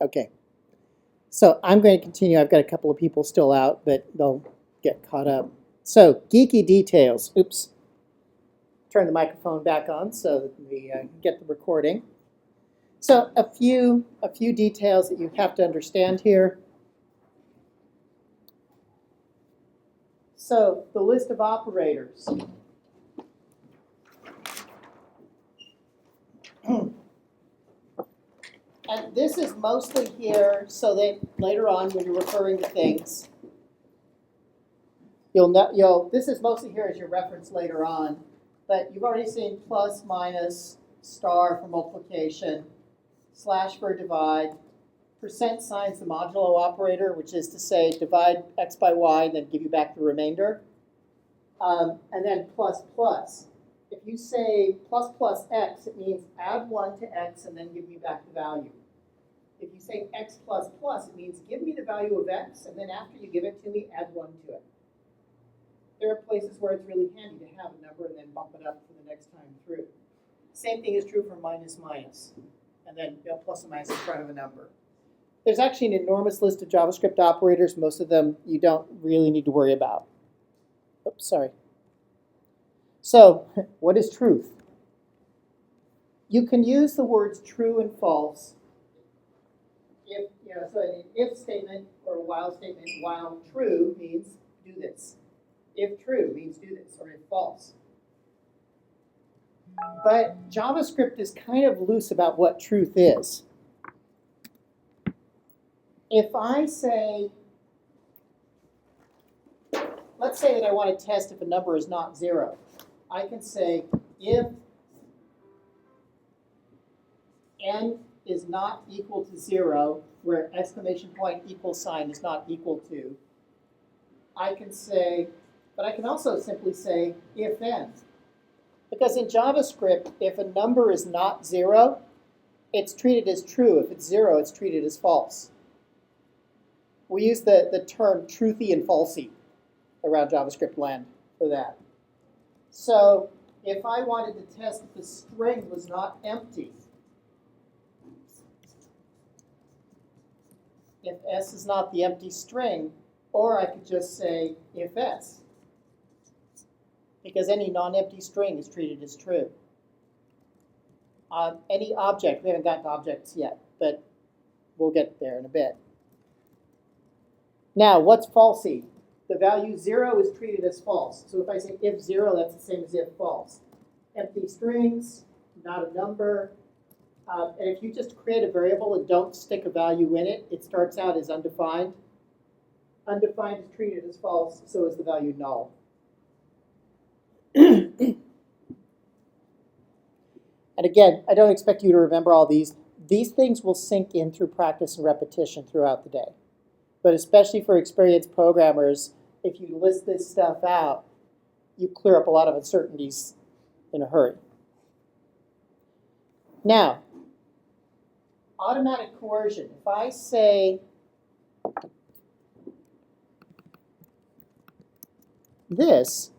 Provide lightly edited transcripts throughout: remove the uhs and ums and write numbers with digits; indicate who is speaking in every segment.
Speaker 1: Okay. So I'm going to continue. I've got a couple of people still out, but they'll get caught up. So geeky details. Oops. Turn the microphone back on so that we get the recording. So a few details that you have to understand here. So the list of operators. And this is mostly here so that later on when you're referring to things, this is mostly here as your reference later on, but you've already seen plus, minus, star for multiplication, slash for divide, percent sign's the modulo operator, which is to say divide x by y and then give you back the remainder, and then plus plus. If you say plus plus x, it means add 1 to x and then give me back the value. If you say x plus plus, it means give me the value of x, and then after you give it to me, add 1 to it. There are places where it's really handy to have a number and then bump it up for the next time through. Same thing is true for minus minus, and then plus and minus in front of a number. There's actually an enormous list of JavaScript operators. Most of them you don't really need to worry about. Oops, sorry. So, what is truth? You can use the words true and false. So an if statement or a while statement, while true means do this. If true means do this, or if false. But JavaScript is kind of loose about what truth is. If I say, let's say that I want to test if a number is not 0. I can say if n is not equal to 0, where exclamation point equals sign is not equal to, I can say, but I can also simply say if then. Because in JavaScript, if a number is not 0, it's treated as true. If it's 0, it's treated as false. We use the term truthy and falsy around JavaScript land for that. So if I wanted to test if the string was not empty, if s is not the empty string, or I could just say if s, because any non-empty string is treated as true. Any object, we haven't gotten to objects yet, but we'll get there in a bit. Now, what's falsy? The value 0 is treated as false. So if I say if 0, that's the same as if false. Empty strings, not a number. And if you just create a variable and don't stick a value in it, it starts out as undefined. Undefined is treated as false, so is the value null. And again, I don't expect you to remember all these. These things will sink in through practice and repetition throughout the day. But especially for experienced programmers, if you list this stuff out, you clear up a lot of uncertainties in a hurry. Now, automatic coercion. If I say this,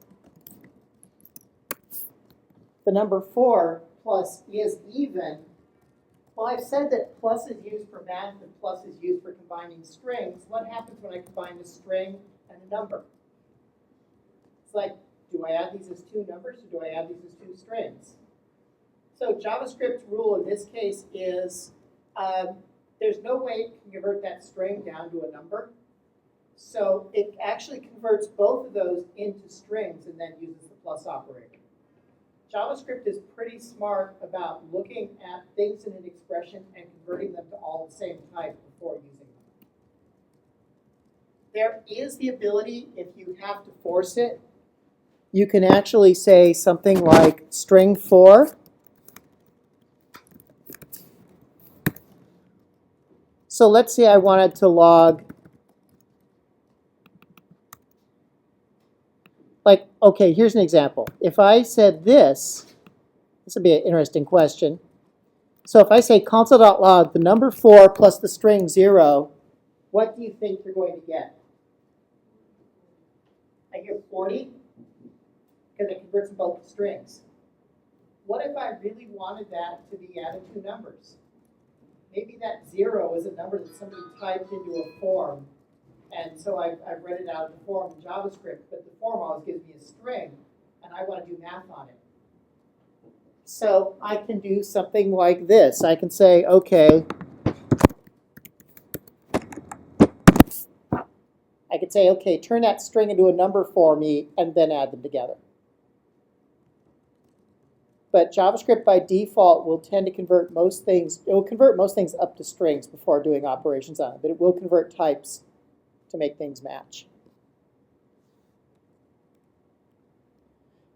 Speaker 1: the number 4 plus is even, well, I've said that plus is used for math and plus is used for combining strings. What happens when I combine a string and a number? It's like, do I add these as 2 numbers or do I add these as 2 strings? So JavaScript's rule in this case is there's no way it can convert that string down to a number. So it actually converts both of those into strings and then uses the plus operator. JavaScript is pretty smart about looking at things in an expression and converting them to all the same type before using them. There is the ability, if you have to force it, you can actually say something like string 4. So let's say I wanted to log, like, okay, here's an example. If I said this would be an interesting question. So if I say console.log, the number 4 plus the string 0, what do you think you're going to get? I hear 40, because it converts both the strings. What if I really wanted that to be added 2 numbers? maybe that 0 is a number that somebody typed into a form, and so I've read it out of the form in JavaScript, but the form always gives me a string, and I want to do math on it. So I can do something like this. I can say, okay, turn that string into a number for me, and then add them together. But JavaScript by default will tend to convert most things. It will convert most things up to strings before doing operations on it, but it will convert types to make things match.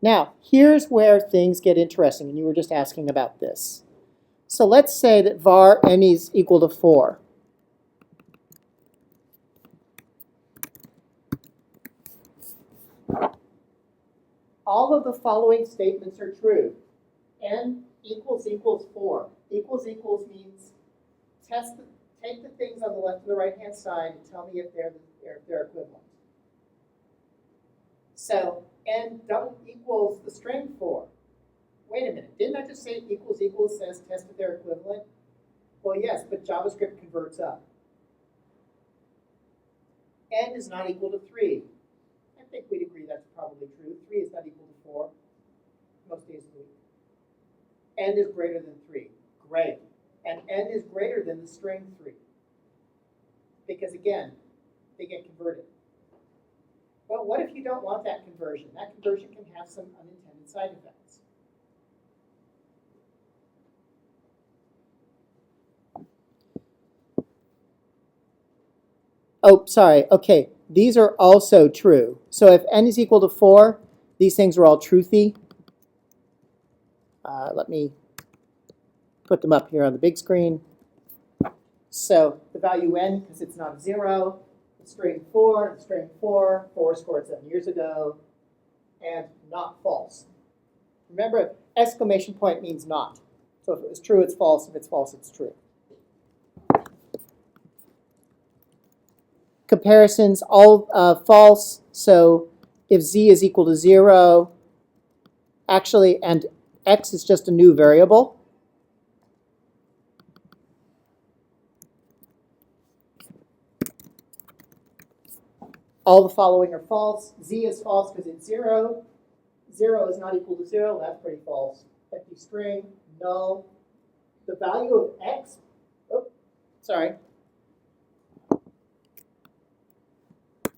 Speaker 1: Now, here's where things get interesting, and you were just asking about this. So let's say that var n is equal to 4. All of the following statements are true. N equals 4. Equals means take the things on the left and the right-hand side and tell me if they're equivalent. So n double equals the string 4. Wait a minute, didn't I just say equals says test if they're equivalent? Well, yes, but JavaScript converts up. N is not equal to 3. I think we'd agree that's probably true. 3 is not equal to 4 most days of the week. N is greater than 3. Great. And n is greater than the string 3. Because again, they get converted. Well, what if you don't want that conversion? That conversion can have some unintended side effects. Oh, sorry. Okay, these are also true. So if n is equal to 4, these things are all truthy. Let me put them up here on the big screen. So the value n, because it's not 0, the string 4, scored 7 years ago, and not false. Remember, exclamation point means not. So if it was true, it's false. If it's false, it's true. Comparisons, all false. So if z is equal to 0, actually, and x is just a new variable. All the following are false. Z is false because it's 0. 0 is not equal to 0. That's pretty false. Empty string, null. The value of x,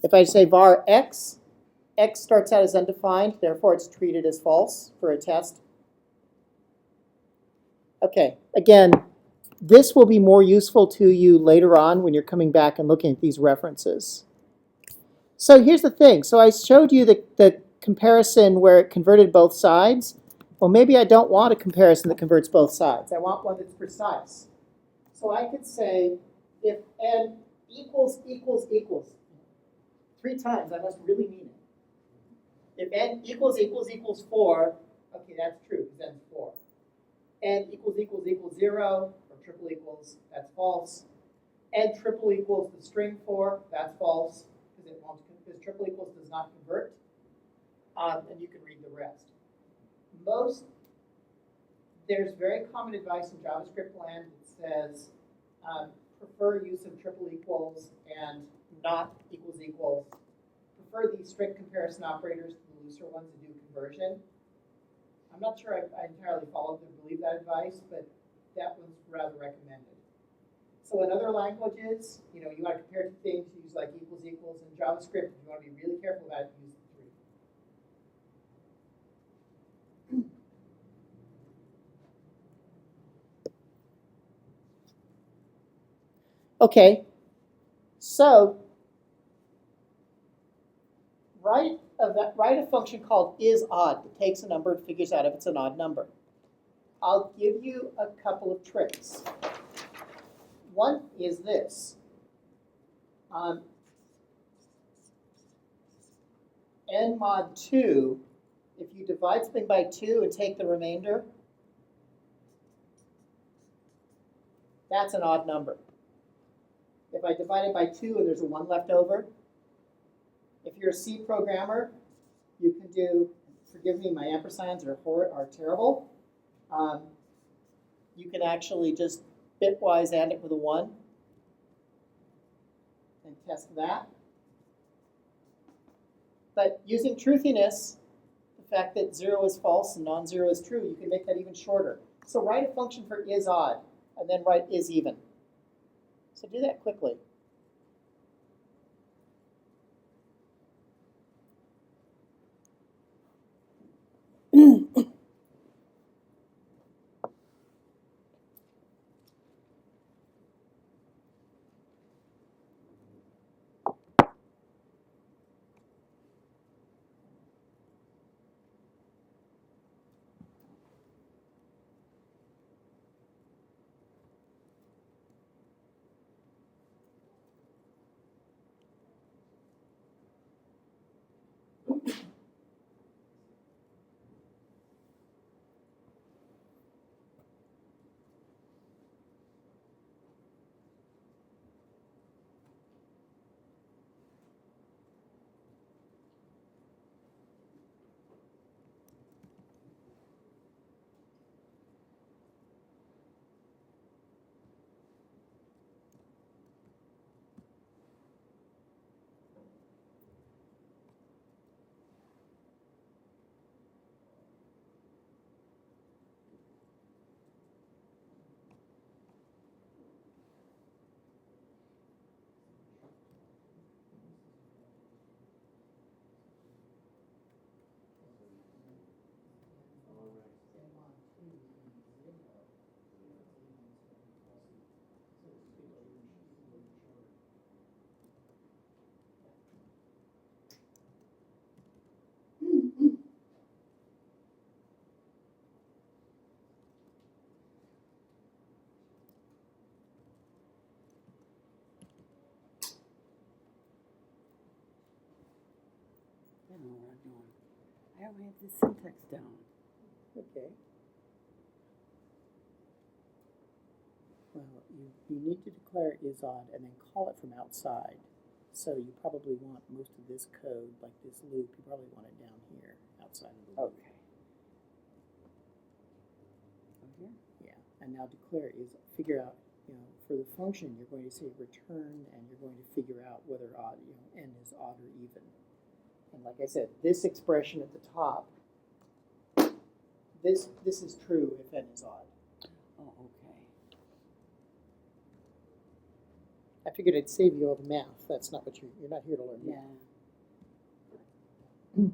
Speaker 1: if I say var x, x starts out as undefined, therefore it's treated as false for a test. Okay, again, this will be more useful to you later on when you're coming back and looking at these references. So here's the thing. So I showed you the comparison where it converted both sides. Well, maybe I don't want a comparison that converts both sides. I want one that's precise. So I could say if n equals 3 times, I must really mean it. If n equals 4, okay, that's true, because n is 4. N equals 0, or triple equals, that's false. N triple equals the string 4, that's false, because triple equals does not convert. And you can read the rest. There's very common advice in JavaScript land that says prefer use of triple equals and not equals. Prefer these strict comparison operators to the looser ones that do conversion. I'm not sure I entirely follow and believe that advice, but that one's rather recommended. So in other languages, you want to compare two things, use like equals. In JavaScript, you want to be really careful about it, use 3. Okay, so write a function called isOdd that takes a number and figures out if it's an odd number. I'll give you a couple of tricks. One is this. N mod 2, if you divide something by 2 and take the remainder, that's an odd number. If I divide it by 2 and there's a 1 left over, if you're a C programmer, you can do, forgive me, my ampersands are terrible. You can actually just bitwise and it with a 1, and test that. But using truthiness, the fact that 0 is false and non-zero is true, you can make that even shorter. So write a function for is odd, and then write is even. So do that quickly.
Speaker 2: I don't know what I'm doing. I don't have the syntax down.
Speaker 1: Okay. Well, you need to declare is odd and then call it from outside. So you probably want most of this code, like this loop, you probably want it down here, outside of the loop.
Speaker 2: Okay. Over here?
Speaker 1: Yeah, and now declare is, figure out, for the function, you're going to say return, and you're going to figure out whether odd, n is odd or even. And like I said, this expression at the top, this is true if n is odd.
Speaker 2: Oh, okay.
Speaker 1: I figured I'd save you all the math. That's not what you're not here to learn math.
Speaker 2: Yeah.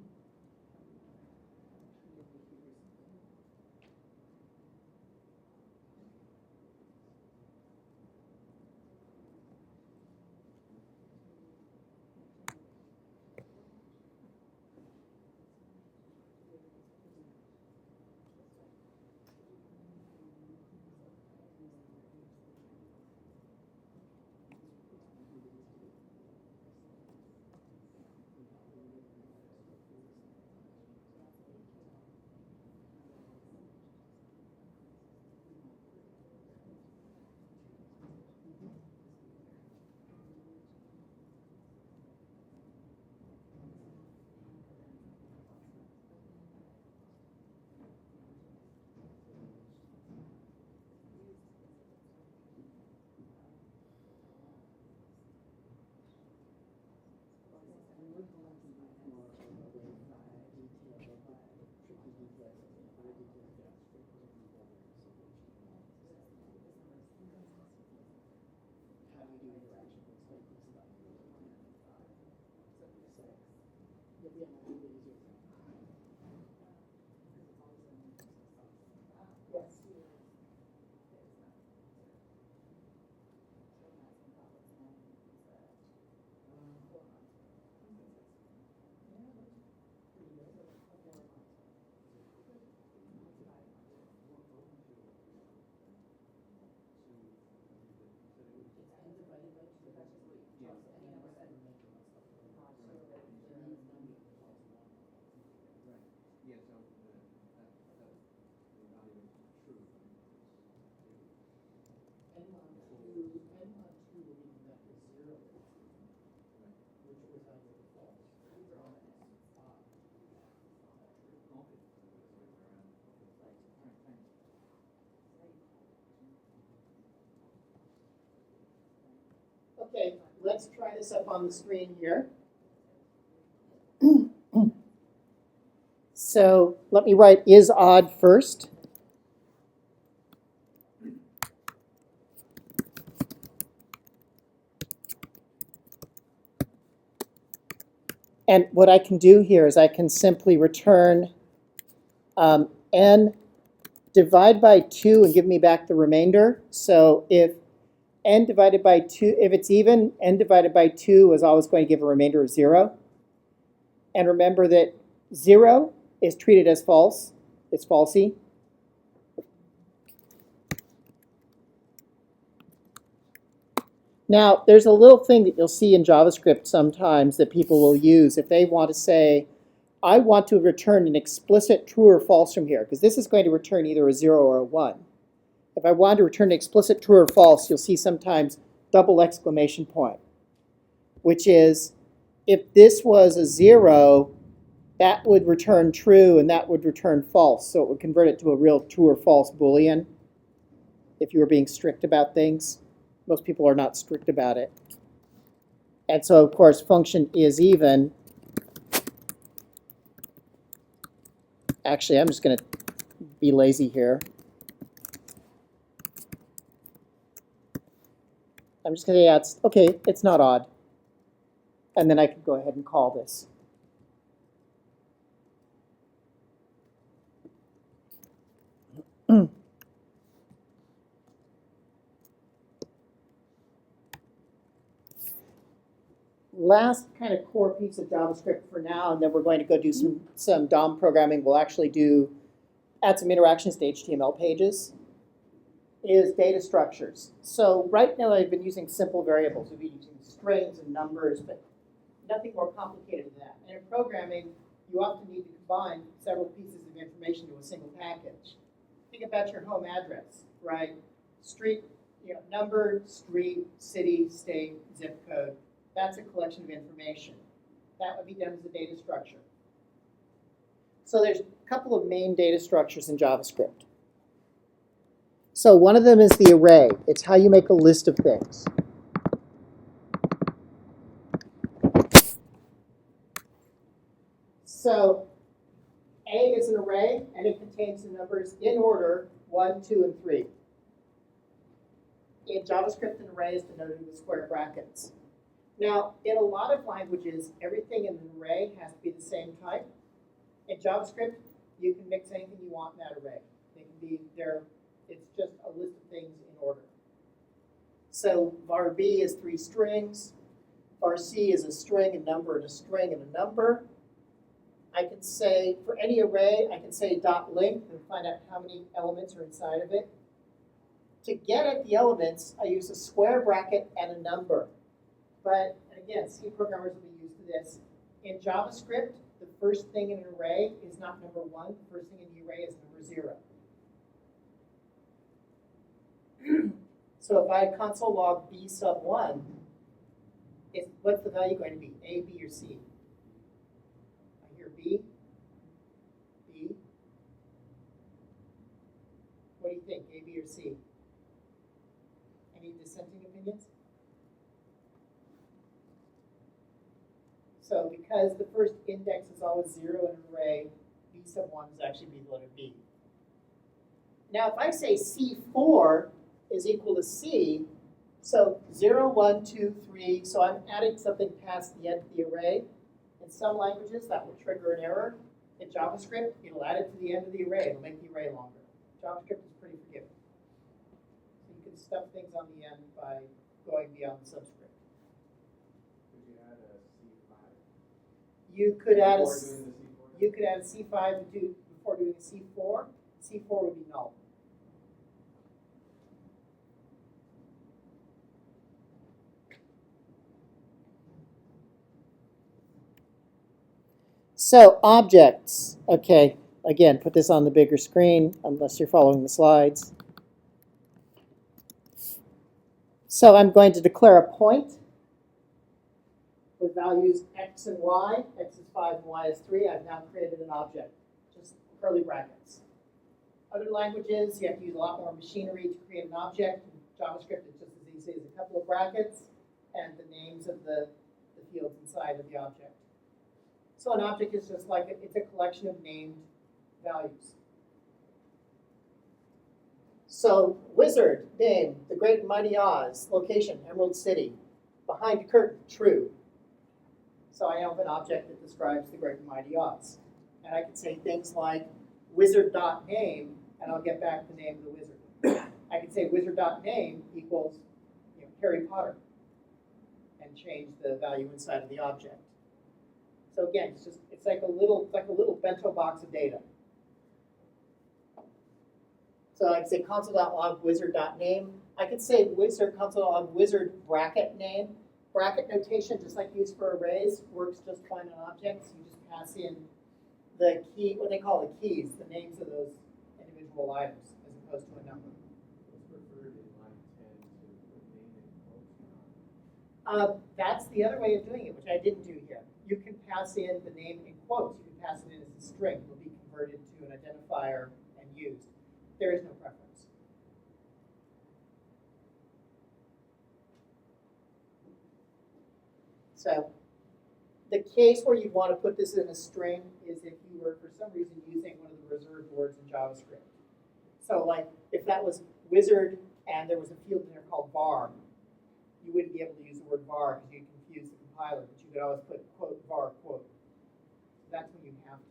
Speaker 1: let's try this up on the screen here. So let me write is odd first. And what I can do here is I can simply return n, divide by 2, and give me back the remainder. So if n divided by 2, if it's even, n divided by 2 is always going to give a remainder of 0. And remember that 0 is treated as false. It's falsy. Now, there's a little thing that you'll see in JavaScript sometimes that people will use if they want to say, I want to return an explicit true or false from here, because this is going to return either a 0 or a 1. If I want to return an explicit true or false, you'll see sometimes double exclamation point, which is if this was a 0, that would return true and that would return false. So it would convert it to a real true or false Boolean if you were being strict about things. Most people are not strict about it. And so, of course, function is even. Actually, I'm just going to be lazy here. I'm just going to say, yeah, okay, it's not odd. And then I can go ahead and call this. Last kind of core piece of JavaScript for now, and then we're going to go do some DOM programming. We'll actually add some interactions to HTML pages, is data structures. So right now I've been using simple variables. We've been using strings and numbers, but nothing more complicated than that. And in programming, you often need to combine several pieces of information to a single package. Think about your home address, right? Street, number, street, city, state, zip code. That's a collection of information. That would be done as a data structure. So there's a couple of main data structures in JavaScript. So one of them is the array. It's how you make a list of things. So A is an array, and it contains the numbers in order 1, 2, and 3. In JavaScript, an array is denoted with square brackets. Now, in a lot of languages, everything in an array has to be the same type. In JavaScript, you can mix anything you want in that array. They can be there. It's just a list of things in order. So var B is 3 strings. Var C is a string, a number, and a string, and a number. I can say, for any array, I can say dot length and find out how many elements are inside of it. To get at the elements, I use a square bracket and a number. But again, C programmers will be used to this. In JavaScript, the first thing in an array is not number 1. The first thing in the array is number 0. So if I console.log b sub 1, what's the value going to be? A, B, or C? I hear B. B. What do you think, A, B, or C? Any dissenting opinions? So because the first index is always 0 in an array, b sub 1 is actually be the letter B. Now if I say C4 is equal to C, so 0, 1, 2, 3, so I'm adding something past the end of the array. In some languages, that will trigger an error. In JavaScript, it'll add it to the end of the array. It'll make the array longer. JavaScript is pretty forgiving. So you can stuff things on the end by going beyond the subscript. You could add a C5 before doing a C4. C4 would be null. So objects. Okay, again, put this on the bigger screen unless you're following the slides. So I'm going to declare a point with values x and y. X is 5 and y is 3. I've now created an object, just curly brackets. Other languages, you have to use a lot more machinery to create an object. In JavaScript, it's just as easy as a couple of brackets. and the names of the fields inside of the object. So an object is just like, it's a collection of named values. So wizard, name, the great and mighty Oz, location, Emerald City, behindCurtain, true. So I have an object that describes the great and mighty Oz. And I can say things like wizard.name, and I'll get back the name of the wizard. I can say wizard.name equals Harry Potter, and change the value inside of the object. So again, it's like a little bento box of data. So I can say console.log wizard.name. I could say wizard console.log wizard bracket name. Bracket notation, just like used for arrays, works just fine on objects. You just pass in the key, what they call the keys, the names of those individual items, as opposed to a number. That's the other way of doing it, which I didn't do here. You can pass in the name in quotes. You can pass it in as a string. It will be converted to an identifier and used. There is no preference. So the case where you'd want to put this in a string is if you were, for some reason, using one of the reserved words in JavaScript. So like if that was wizard and there was a field in there called var, you wouldn't be able to use the word var because you'd confuse the compiler, but you could always put quote var quote. So that's when you have to.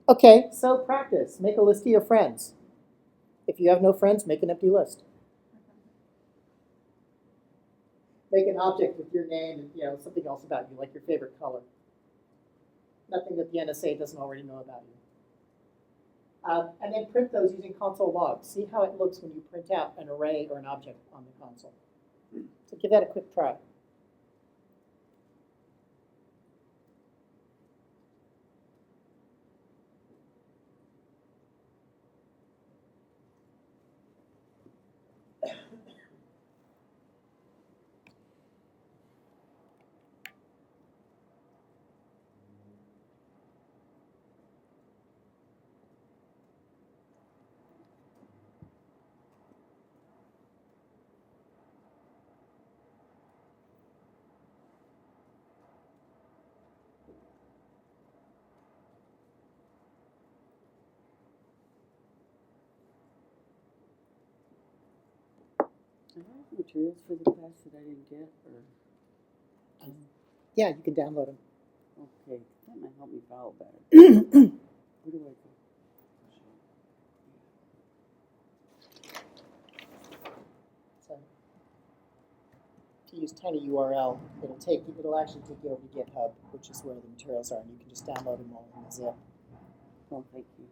Speaker 1: Okay, so practice. Make a list of your friends. If you have no friends, make an empty list. Make an object with your name and something else about you, like your favorite color. Nothing that the NSA doesn't already know about you. And then print those using console.log. See how it looks when you print out an array or an object on the console. So give that a quick try.
Speaker 2: Do I have materials for the class that I didn't get, or?
Speaker 1: Yeah, you can download them.
Speaker 2: Okay, that might help me follow better. Where do I go?
Speaker 1: So if you use tinyURL, it'll actually take you over to GitHub, which is where the materials are, and you can just download them all in a zip.
Speaker 2: Oh, thank you.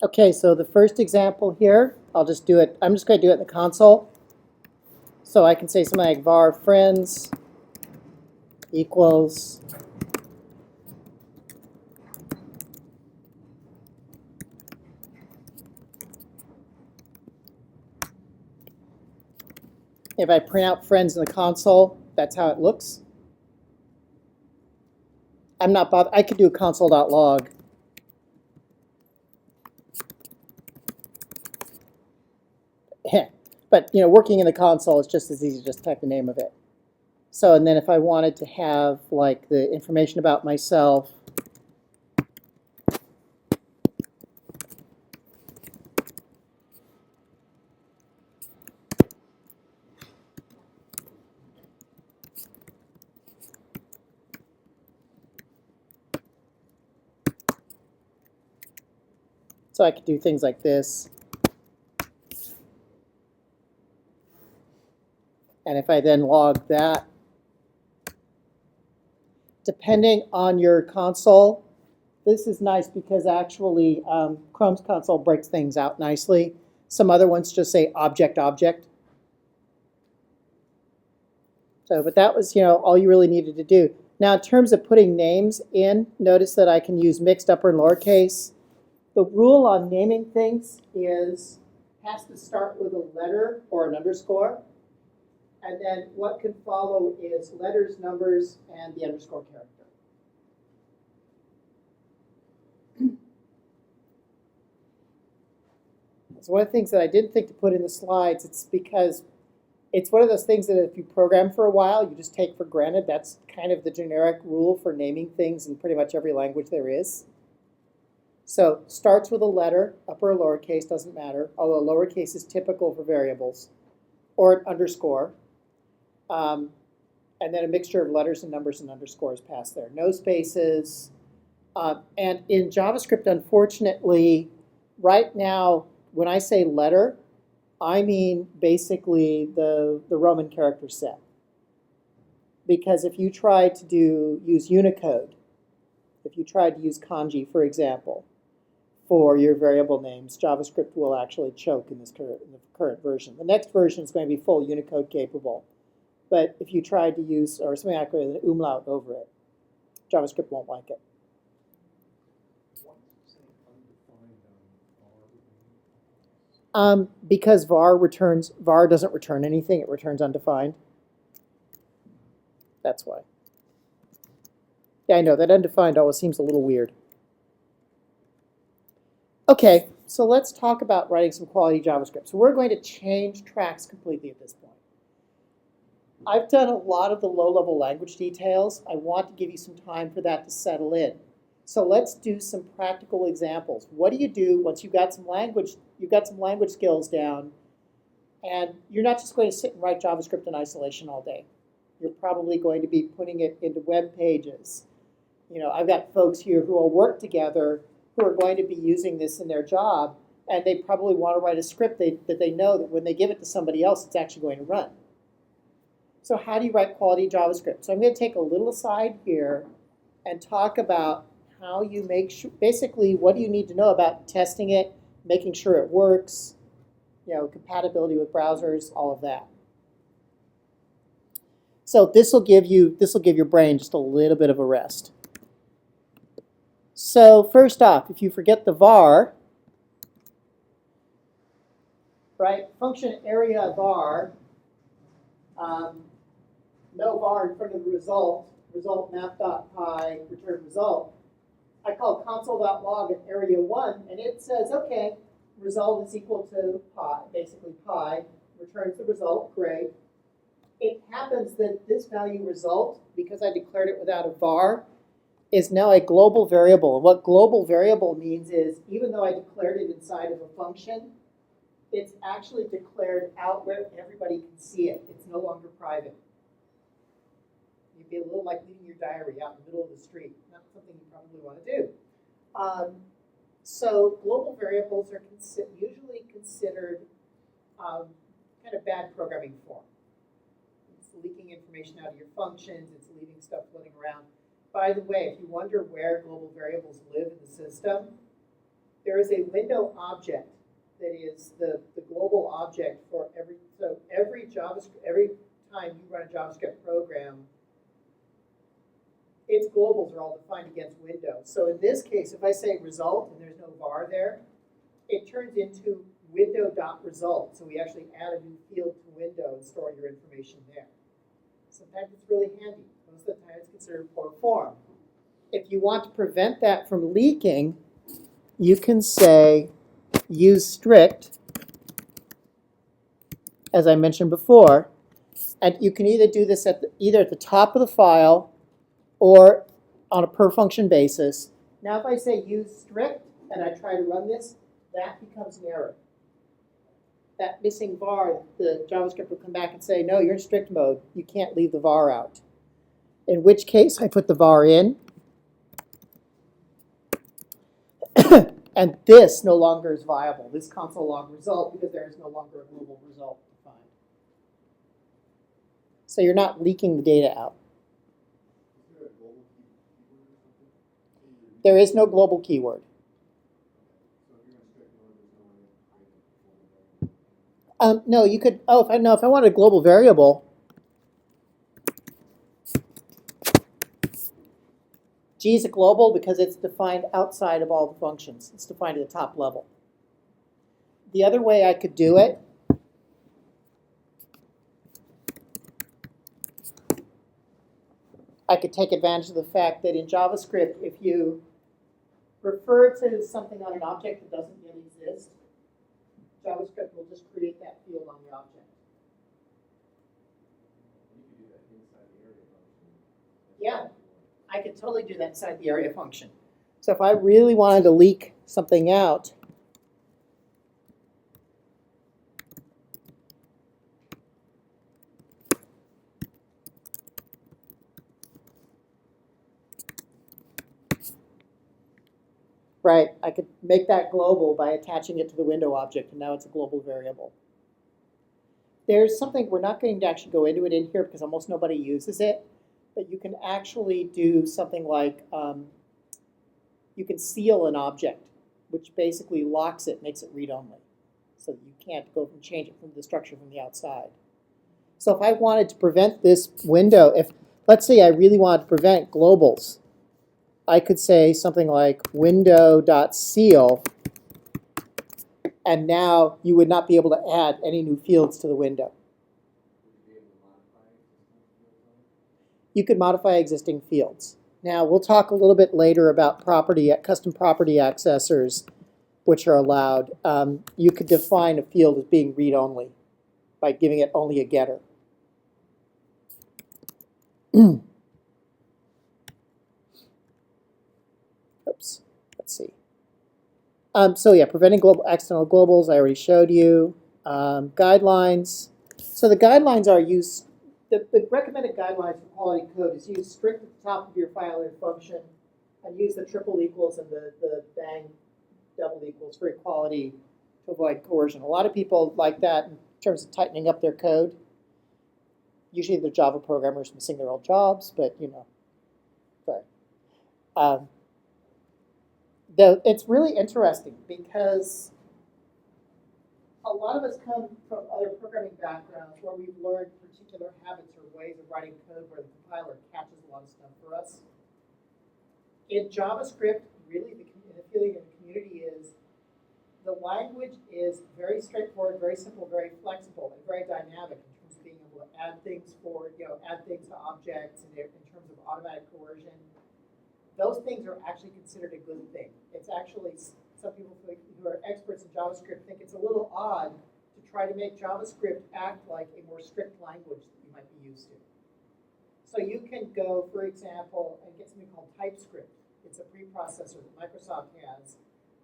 Speaker 1: Okay, so the first example here, I'm just going to do it in the console. So I can say something like var friends equals if I print out friends in the console, that's how it looks. I'm not bothered. I could do console.log. But working in the console is just as easy to just type the name of it. So, and then if I wanted to have like the information about myself, so I could do things like this. And if I then log that, depending on your console, this is nice because actually Chrome's console breaks things out nicely. Some other ones just say object, object. So, but that was, all you really needed to do. Now, in terms of putting names in, notice that I can use mixed upper and lowercase. The rule on naming things is has to start with a letter or an underscore. And then what can follow is letters, numbers, and the underscore character. So one of the things that I didn't think to put in the slides, it's because it's one of those things that if you program for a while, you just take for granted. That's kind of the generic rule for naming things in pretty much every language there is. So starts with a letter, upper or lowercase, doesn't matter, although lowercase is typical for variables, or an underscore. And then a mixture of letters and numbers and underscores passed there. No spaces. And in JavaScript, unfortunately, right now, when I say letter, I mean basically the Roman character set. Because if you try to use Unicode, if you tried to use kanji, for example, for your variable names, JavaScript will actually choke in the current version. The next version is going to be full Unicode capable. But if you tried to use, or something like an umlaut over it, JavaScript won't like it. Because var doesn't return anything, it returns undefined. That's why. Yeah, I know, that undefined always seems a little weird. Okay, so let's talk about writing some quality JavaScript. So we're going to change tracks completely at this point. I've done a lot of the low-level language details. I want to give you some time for that to settle in. So let's do some practical examples. What do you do once you've got some language skills down, and you're not just going to sit and write JavaScript in isolation all day. You're probably going to be putting it into web pages. I've got folks here who will work together who are going to be using this in their job, and they probably want to write a script that they know that when they give it to somebody else, it's actually going to run. So how do you write quality JavaScript? So I'm going to take a little aside here and talk about how you make sure, basically, what do you need to know about testing it, making sure it works, compatibility with browsers, all of that. So this will give your brain just a little bit of a rest. So first off, if you forget the var, right? Function area var, no var in front of the result map.py return result. I call console.log at area 1, and it says, okay, result is equal to pi, basically pi, returns the result, great. It happens that this value result, because I declared it without a var, is now a global variable. And what global variable means is, even though I declared it inside of a function, it's actually declared out where everybody can see it. It's no longer private. You'd be a little like leaving your diary out in the middle of the street. Not something you probably want to do. So global variables are usually considered kind of bad programming form. It's leaking information out of your functions. It's leaving stuff floating around. By the way, if you wonder where global variables live in the system, there is a window object that is the global object for every JavaScript, every time you run a JavaScript program, its globals are all defined against windows. So in this case, if I say result and there's no var there, it turns into window.result. So we actually add a new field to window and store your information there. Sometimes it's really handy. Most of the time it's considered poor form. If you want to prevent that from leaking, you can say use strict as I mentioned before. And you can either do this either at the top of the file or on a per function basis. Now if I say use strict and I try to run this, that becomes an error. That missing var, the JavaScript will come back and say, no, you're in strict mode. You can't leave the var out. In which case, I put the var in. And this no longer is viable, this console.log result, because there is no longer a global result defined. So you're not leaking the data out. There is no global keyword. No, you could, if I wanted a global variable, G is a global because it's defined outside of all the functions. It's defined at the top level. The other way I could do it I could take advantage of the fact that in JavaScript, if you refer to something on an object that doesn't yet exist, JavaScript will just create that field on the object. Yeah, I could totally do that inside the area function. So if I really wanted to leak something out, right, I could make that global by attaching it to the window object, and now it's a global variable. There's something, we're not going to actually go into it in here because almost nobody uses it, but you can actually do something like, you can seal an object, which basically locks it, makes it read-only. So you can't go and change it from the structure from the outside. So if I wanted to prevent this window, let's say I really wanted to prevent globals, I could say something like window.seal, and now you would not be able to add any new fields to the window. You could modify existing fields. Now, we'll talk a little bit later about custom property accessors, which are allowed. You could define a field as being read-only by giving it only a getter. Oops, let's see. So yeah, preventing accidental globals, I already showed you. Guidelines. So the guidelines are used. The recommended guidelines for quality code is use strict at the top of your file and function, and use the triple equals and the bang double equals for equality to avoid coercion. A lot of people like that in terms of tightening up their code. Usually they're Java programmers missing their old jobs, but you know, sorry. It's really interesting because a lot of us come from other programming backgrounds where we've learned particular habits or ways of writing code where the compiler catches a lot of stuff for us. In JavaScript, really the feeling of the community is the language is very straightforward, very simple, very flexible, and very dynamic in terms of being able to add things add things to objects and in terms of automatic coercion. Those things are actually considered a good thing. It's actually, some people who are experts in JavaScript think it's a little odd to try to make JavaScript act like a more strict language that you might be used to. So you can go, for example, and get something called TypeScript. It's a preprocessor that Microsoft has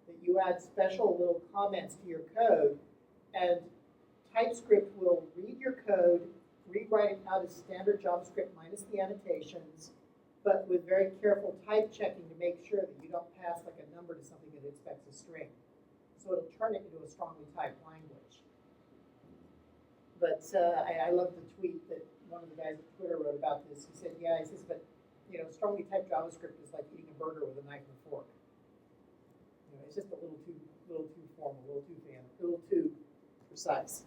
Speaker 1: that you add special little comments to your code, and TypeScript will read your code, rewrite it out as standard JavaScript minus the annotations, but with very careful type checking to make sure that you don't pass like a number to something that expects a string. So it'll turn it into a strongly typed language. But I love the tweet that one of the guys at Twitter wrote about this. He said, yeah, he says, but you know, strongly typed JavaScript is like eating a burger with a knife and a fork. You know, it's just a little too formal, a little too precise.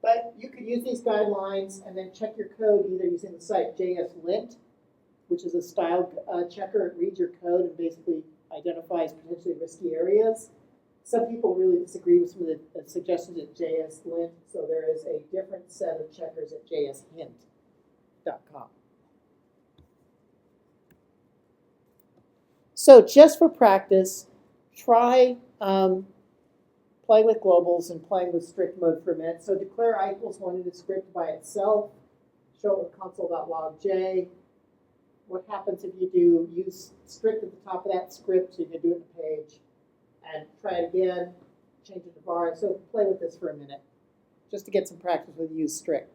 Speaker 1: But you could use these guidelines and then check your code either using the site JSLint, which is a style checker. It reads your code and basically identifies potentially risky areas. Some people really disagree with some of the suggestions at JSLint, so there is a different set of checkers at jshint.com. So just for practice, try playing with globals and playing with strict mode for a minute. So declare I equals 1 in the script by itself. Show it with console.log j. What happens if you do use strict at the top of that script, so you can do it in the page. And try it again, change it to var. So play with this for a minute, just to get some practice with use strict.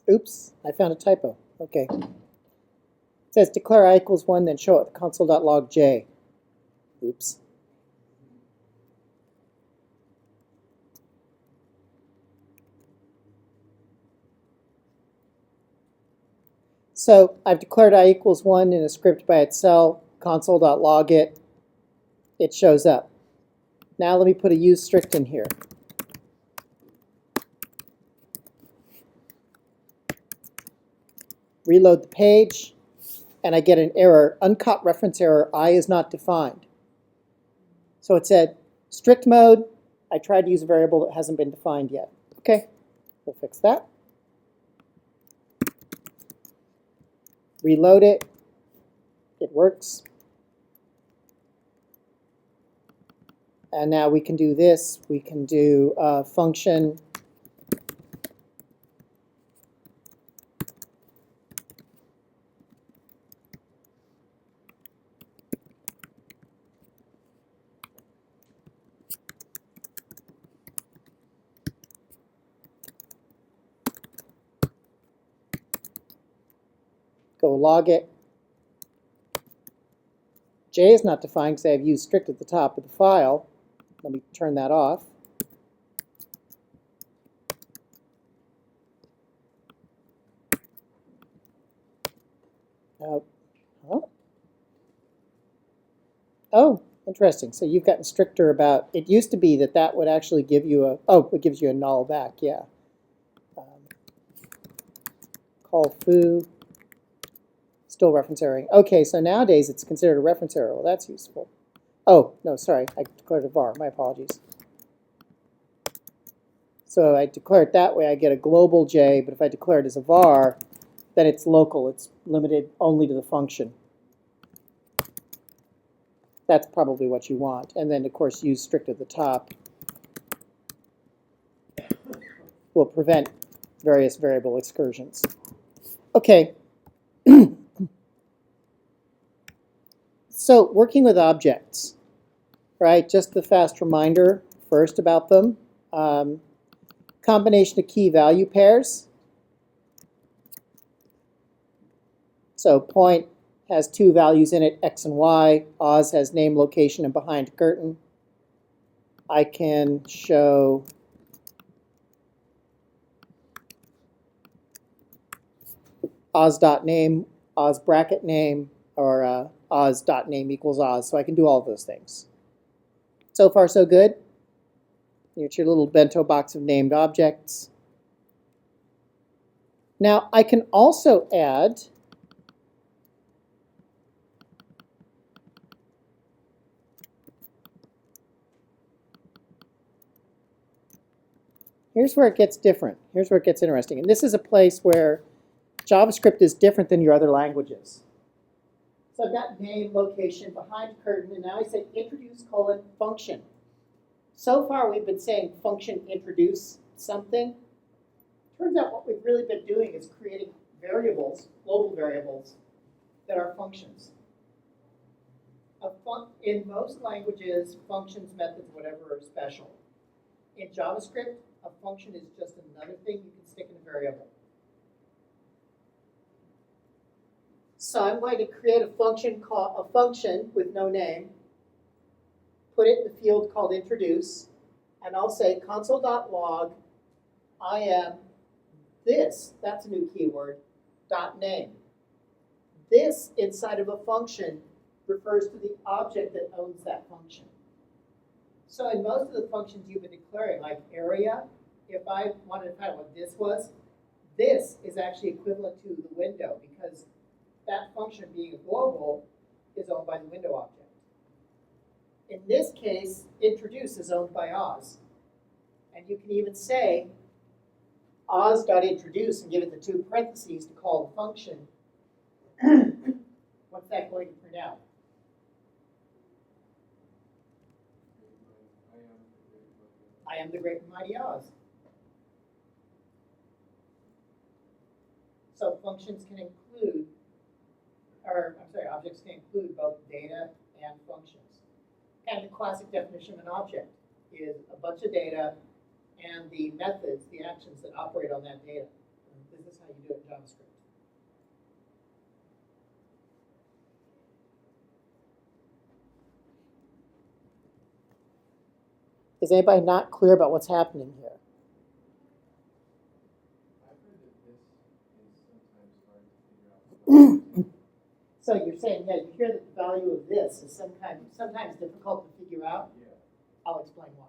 Speaker 1: Oops, I found a typo. Okay. It says declare I equals 1, then show it with console.log j. Oops. So I've declared I equals 1 in a script by itself, console.log it. It shows up. Now let me put a use strict in here. Reload the page, and I get an error, uncaught reference error, I is not defined. So it said, strict mode, I tried to use a variable that hasn't been defined yet. Okay, we'll fix that. Reload it, it works. And now we can do this, we can do function go log it. J is not defined because I have used strict at the top of the file. Let me turn that off. Huh? Oh, interesting. So you've gotten stricter about, it used to be that that would actually give you a, oh, it gives you a null back, yeah. Call foo, still reference erroring. Okay, so nowadays it's considered a reference error. Well, that's useful. Oh, no, sorry, I declared a var. My apologies. So I declare it that way, I get a global J, but if I declare it as a var, then it's local. It's limited only to the function. That's probably what you want. And then, of course, use strict at the top will prevent various variable excursions. Okay. So working with objects, right? Just the fast reminder first about them. Combination of key value pairs. So point has two values in it, x and y. Oz has name, location, and behindCurtain. I can show Oz.name, Oz bracket name, or Oz.name equals Oz. So I can do all of those things. So far, so good. Here's your little bento box of named objects. Now I can also add here's where it gets different. Here's where it gets interesting. And this is a place where JavaScript is different than your other languages. So I've got name, location, behindCurtain, and now I say introduce : function. So far we've been saying function introduce something. Turns out what we've really been doing is creating variables, global variables, that are functions. In most languages, functions, methods, whatever are special. In JavaScript, a function is just another thing you can stick in a variable. So I'm going to create a function with no name, put it in the field called introduce, and I'll say console.log I am this, that's a new keyword, .name. This inside of a function refers to the object that owns that function. So in most of the functions you've been declaring, like area, if I wanted to find out what this was, this is actually equivalent to the window because that function being a global is owned by the window object. In this case, introduce is owned by Oz. And you can even say Oz.introduce and give it the two parentheses to call the function. What's that going to print out? I am the great and mighty Oz. So functions can include, objects can include both data and functions. And the classic definition of an object is a bunch of data and the methods, the actions that operate on that data. And this is how you do it in JavaScript. Is anybody not clear about what's happening here?
Speaker 3: I've heard that this is sometimes hard to figure out.
Speaker 1: So you're saying, yeah, you hear that the value of this is sometimes difficult to figure out?
Speaker 3: Yeah.
Speaker 1: I'll explain why.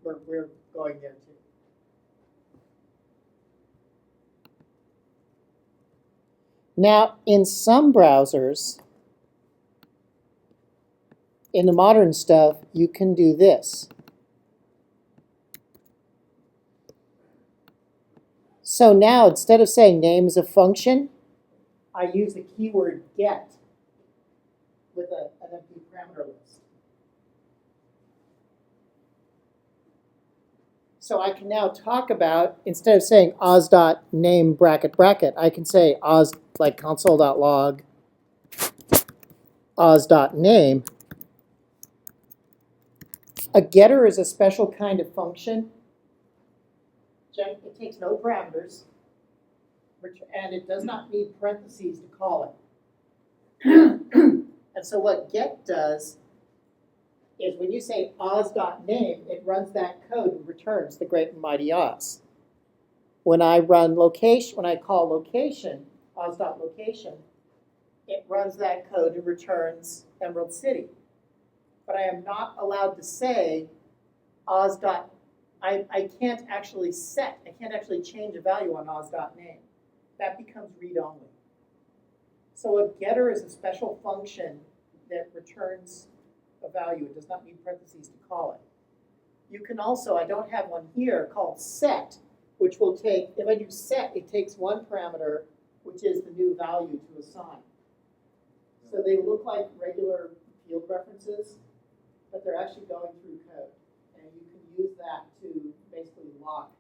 Speaker 1: We're going there too. Now, in some browsers, in the modern stuff, you can do this. So now, instead of saying name is a function, I use the keyword get with an empty parameter list. So I can now talk about, instead of saying Oz.name bracket bracket, I can say Oz, like console.log, Oz.name. A getter is a special kind of function. It takes no parameters, and it does not need parentheses to call it. And so what get does is when you say Oz.name, it runs that code and returns the great and mighty Oz. When I run location, when I call location, Oz.location, it runs that code and returns Emerald City. But I am not allowed to say Oz. I can't actually change a value on Oz.name. That becomes read-only. So a getter is a special function that returns a value. It does not need parentheses to call it. You can also, I don't have one here, called set, which will take, if I do set, it takes one parameter, which is the new value to assign. So they look like regular field references, but they're actually going through code. And you can use that to basically lock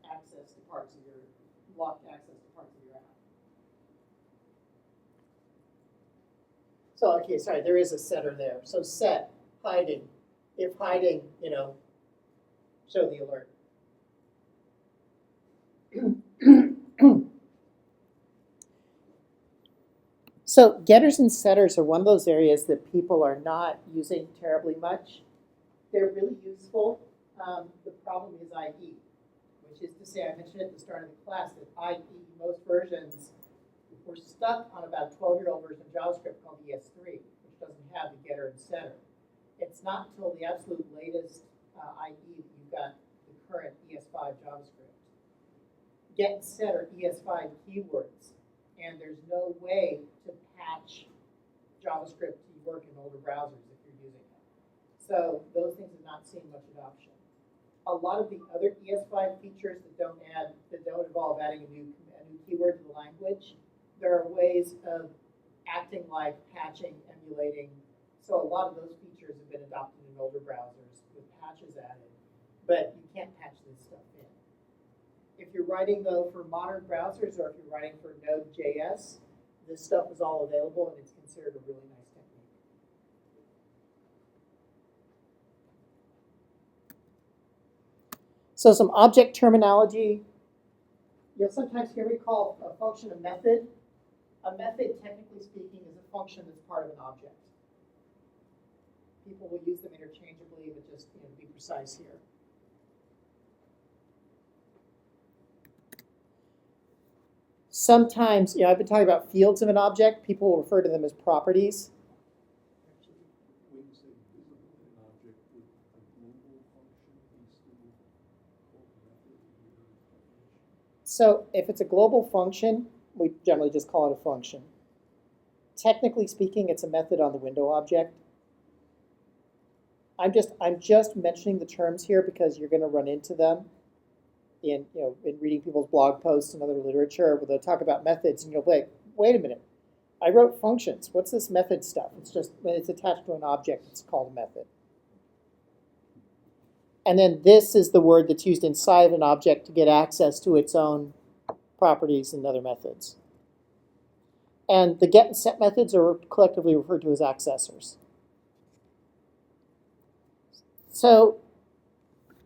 Speaker 1: access to parts of your app. So, okay, sorry, there is a setter there. So set, hiding. If hiding, show the alert. So getters and setters are one of those areas that people are not using terribly much. They're really useful. The problem is IE, which is to say, I mentioned at the start of the class that IE, most versions, we're stuck on about a 12-year-old version of JavaScript called ES3, which doesn't have the getter and setter. It's not until the absolute latest IE that you've got the current ES5 JavaScript. get and set are ES5 keywords, and there's no way to patch JavaScript to work in older browsers if you're using it. So those things have not seen much adoption. A lot of the other ES5 features that don't involve adding a new keyword to the language, there are ways of acting like patching, emulating. So a lot of those features have been adopted in older browsers with patches added, but you can't patch this stuff in. If you're writing though for modern browsers or if you're writing for Node.js, this stuff is all available and it's considered a really nice technique. So some object terminology. You'll sometimes hear me call a function a method. A method, technically speaking, is a function that's part of an object. People will use them interchangeably, but just to be precise here. Sometimes, I've been talking about fields of an object. People will refer to them as properties.
Speaker 3: When you say visible in an object, would a global function be still called a method in your definition?
Speaker 1: So if it's a global function, we generally just call it a function. Technically speaking, it's a method on the window object. I'm just mentioning the terms here because you're going to run into them in reading people's blog posts and other literature where they'll talk about methods and you'll be like, wait a minute, I wrote functions. What's this method stuff? It's just when it's attached to an object, it's called a method. And then this is the word that's used inside an object to get access to its own properties and other methods. And the get and set methods are collectively referred to as accessors. So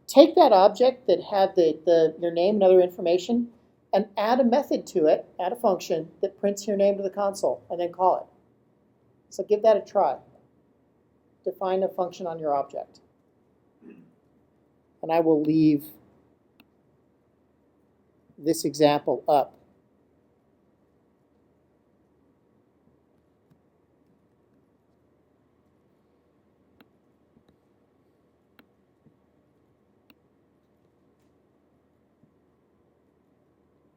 Speaker 1: take that object that had your name and other information and add a method to it, add a function that prints your name to the console, and then call it. So give that a try. Define a function on your object. And I will leave this example up.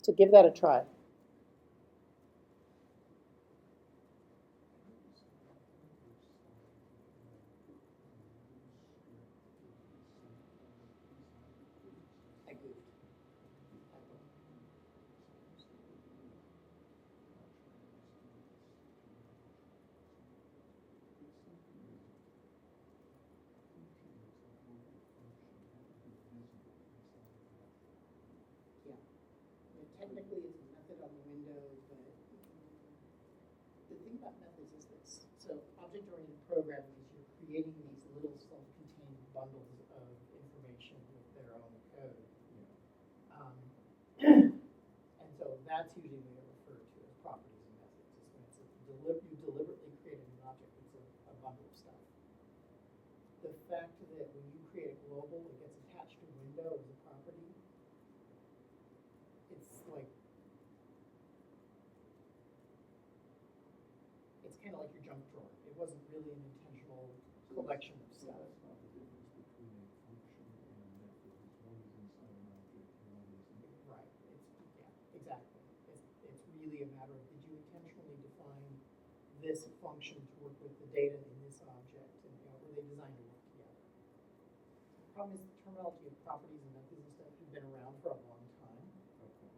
Speaker 1: So give that a try. Technically, it's a method on the window, but the thing about methods is this. So object-oriented programming is you're creating these little self-contained bundles of information with their own code. And so that's usually what they're referred to as properties and methods. It's when you deliberately created an object that's a bundle of stuff. The fact that when you create a global, it gets attached to a window as a property, it's kind of like your junk drawer. It wasn't really an intentional collection of stuff.
Speaker 3: That's not the difference between a function and a method. One is inside an object and one isn't.
Speaker 1: Right. Exactly. It's really a matter of, did you intentionally define this function to work with the data in this object, and were they designed to work together? The problem is the terminology of properties and methods and stuff have been around for a long time.
Speaker 3: Okay.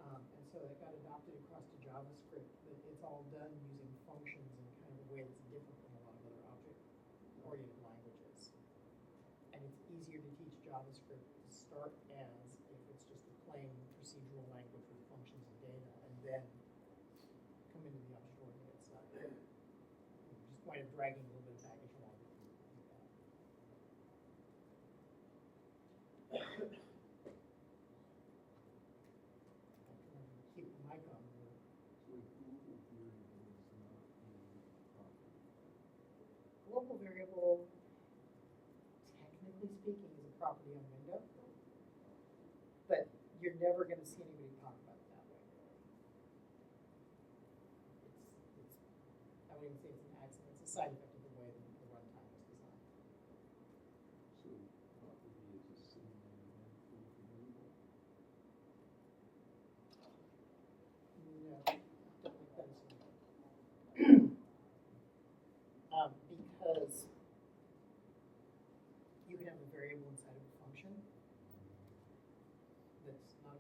Speaker 1: And so it got adopted across to JavaScript, but it's all done using functions in kind of a way that's different than a lot of other object-oriented languages. And it's easier to teach JavaScript to start as if it's just a plain procedural language with functions and data, and then come into the object-oriented side. Just kind of dragging a little bit of baggage along with you. Keep the mic on. Global variable, technically speaking, is a property on window, but you're never going to see anybody talk about it that way. I wouldn't even say it's an accident. It's a side effect of the way the runtime was designed.
Speaker 3: So property is a synonym then for variable?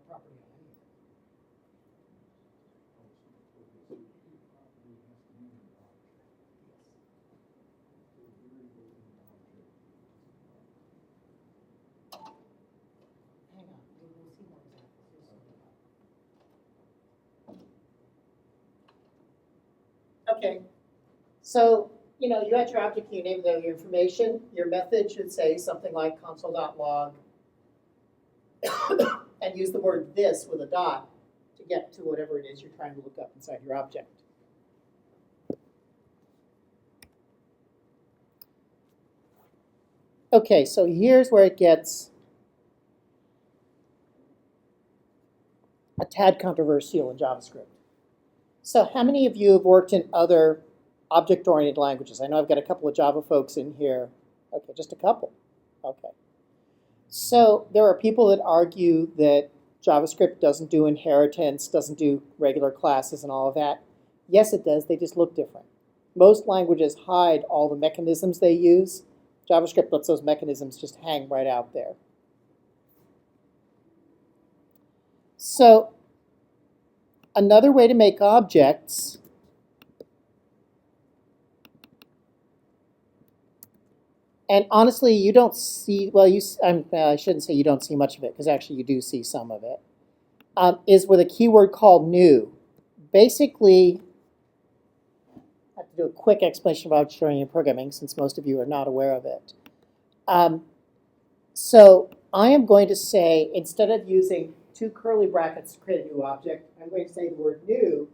Speaker 1: property on any of it.
Speaker 3: Oh, so the property has to be an object. So a variable in an object is an object.
Speaker 1: Hang on, we'll see more examples. Here's something else. Okay, so, you know, you had your object, you name the information. Your method should say something like console.log and use the word this with a dot to get to whatever it is you're trying to look up inside your object. Okay, so here's where it gets a tad controversial in JavaScript. So how many of you have worked in other object-oriented languages? I know I've got a couple of Java folks in here. Okay, just a couple. Okay. So there are people that argue that JavaScript doesn't do inheritance, doesn't do regular classes and all of that. Yes, it does. They just look different. Most languages hide all the mechanisms they use. JavaScript lets those mechanisms just hang right out there. So another way to make objects and honestly, you don't see, well, I shouldn't say you don't see much of it, because actually you do see some of it, is with a keyword called new. Basically, I have to do a quick explanation of object-oriented programming, since most of you are not aware of it. So I am going to say, instead of using 2 curly brackets to create a new object, I'm going to say the word new,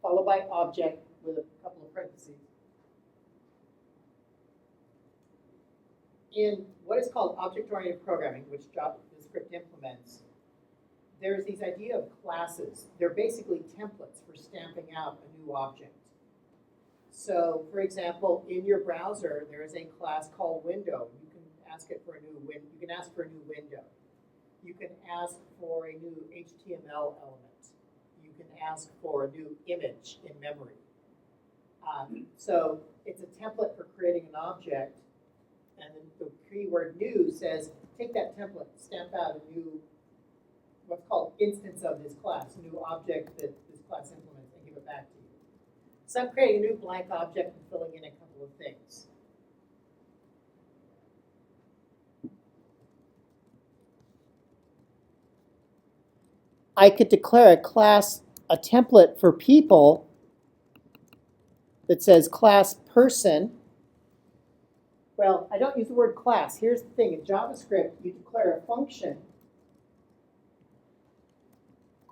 Speaker 1: followed by object with a couple of parentheses. In what is called object-oriented programming, which JavaScript implements, there's these idea of classes. They're basically templates for stamping out a new object. So, for example, in your browser, there is a class called window. You can ask it for a new you can ask for a new window. You can ask for a new HTML element. You can ask for a new image in memory. So it's a template for creating an object. And then the keyword new says, take that template, stamp out a new, what's called instance of this class, a new object that this class implements, and give it back to you. So I'm creating a new blank object and filling in a couple of things. I could declare a class, a template for people that says class person. Well, I don't use the word class. Here's the thing. In JavaScript, you declare a function.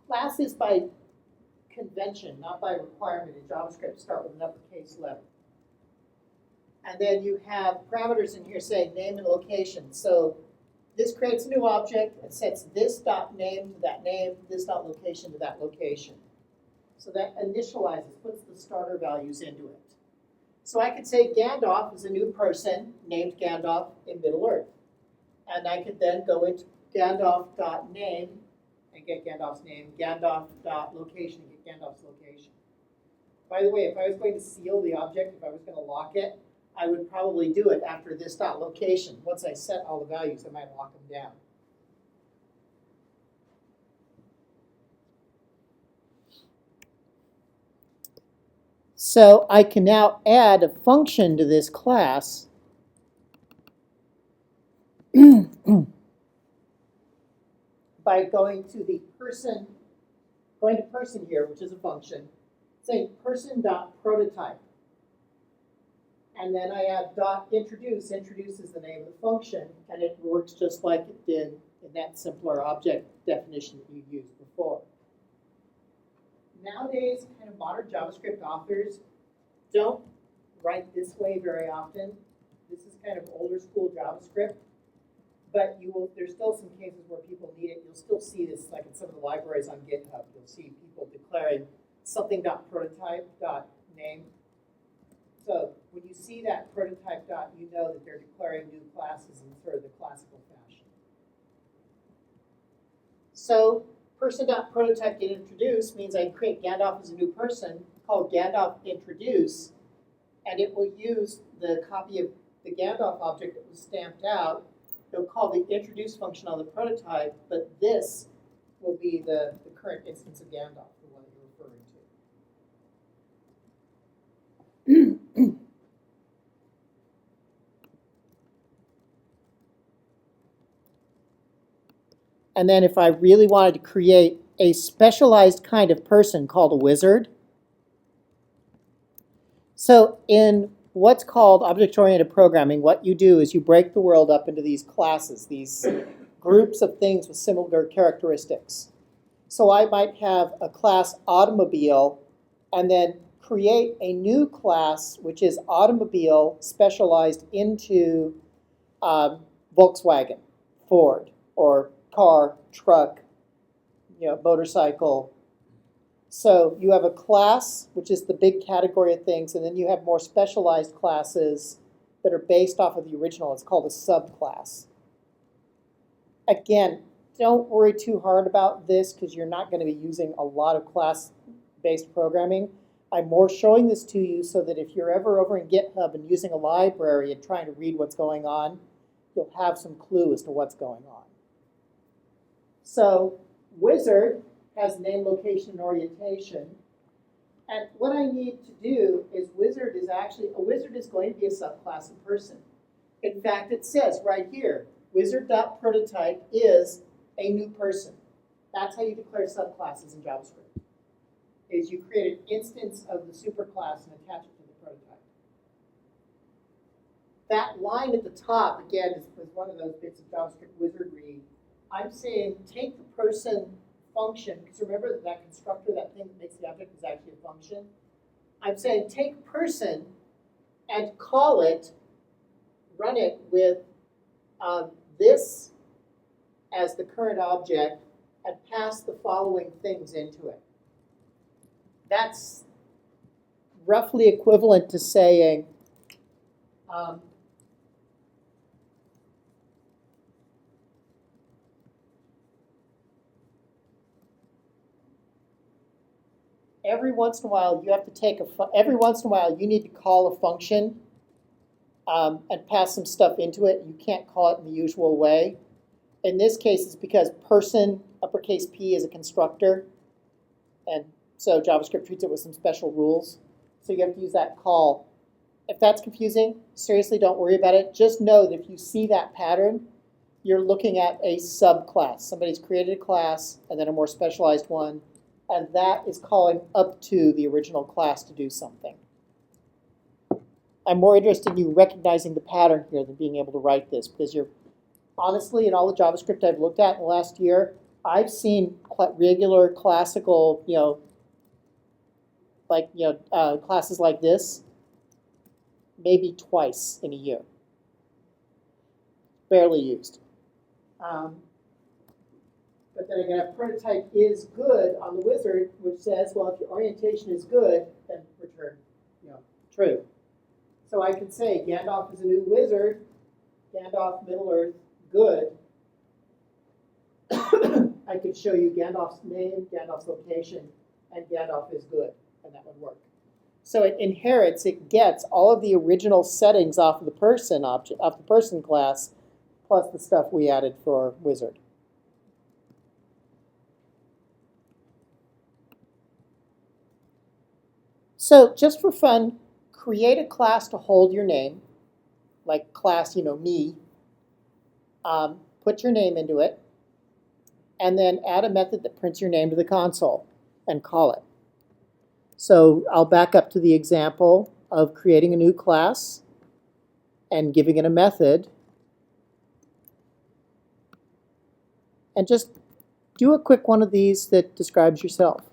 Speaker 1: Class is by convention, not by requirement. In JavaScript, start with an uppercase letter. And then you have parameters in here saying name and location. So this creates a new object. It sets this dot name to that name, this dot location to that location. So that initializes, puts the starter values into it. So I could say Gandalf is a new person named Gandalf in Middle-earth. And I could then go into Gandalf.name and get Gandalf's name, Gandalf.location and get Gandalf's location. By the way, if I was going to seal the object, if I was going to lock it, I would probably do it after this dot location. Once I set all the values, I might lock them down. So I can now add a function to this class by going to the person, going to person here, which is a function, saying person.prototype. And then I add .introduce, introduces the name of the function, and it works just like it did in that simpler object definition that you used before. Nowadays, kind of modern JavaScript authors don't write this way very often. This is kind of older school JavaScript, but there's still some cases where people need it. You'll still see this like in some of the libraries on GitHub. You'll see people declaring something.prototype.name. So when you see that prototype dot, you know that they're declaring new classes in sort of the classical fashion. So person.prototype get introduced means I create Gandalf as a new person called Gandalf introduce, and it will use the copy of the Gandalf object that was stamped out. It'll call the introduce function on the prototype, but this will be the current instance of Gandalf, the one that you're referring to. And then if I really wanted to create a specialized kind of person called a wizard. So in what's called object-oriented programming, what you do is you break the world up into these classes, these groups of things with similar characteristics. So I might have a class automobile and then create a new class which is automobile specialized into Volkswagen, Ford, or car, truck, motorcycle. So you have a class, which is the big category of things, and then you have more specialized classes that are based off of the original. It's called a subclass. Again, don't worry too hard about this because you're not going to be using a lot of class-based programming. I'm more showing this to you so that if you're ever over in GitHub and using a library and trying to read what's going on, you'll have some clue as to what's going on. So wizard has name, location, and orientation. And what I need to do is a wizard is going to be a subclass of person. In fact, it says right here, wizard.prototype is a new person. That's how you declare subclasses in JavaScript. Is you create an instance of the superclass and attach it to the prototype. That line at the top, again, is one of those bits of JavaScript wizardry. I'm saying take the person function, because remember that constructor, that thing that makes the object, is actually a function. I'm saying take person and call it, run it with this as the current object, and pass the following things into it. That's roughly equivalent to saying every once in a while you have to take every once in a while you need to call a function and pass some stuff into it. You can't call it in the usual way. In this case, it's because person, uppercase P, is a constructor, and so JavaScript treats it with some special rules. So you have to use that call. If that's confusing, seriously, don't worry about it. Just know that if you see that pattern, you're looking at a subclass. Somebody's created a class and then a more specialized one, and that is calling up to the original class to do something. I'm more interested in you recognizing the pattern here than being able to write this, because you're honestly, in all the JavaScript I've looked at in the last year, I've seen regular classical, classes like this maybe twice in a year. Barely used. But then again, if prototype is good on the wizard, which says, well, if your orientation is good, then return, true. So I could say Gandalf is a new wizard, Gandalf Middle Earth, good. I could show you Gandalf's name, Gandalf's location, and Gandalf is good, and that would work. So it inherits, it gets all of the original settings off of the person object, off the person class, plus the stuff we added for wizard. So just for fun, create a class to hold your name, like class, me. Put your name into it, and then add a method that prints your name to the console and call it. So I'll back up to the example of creating a new class and giving it a method. And just do a quick one of these that describes yourself.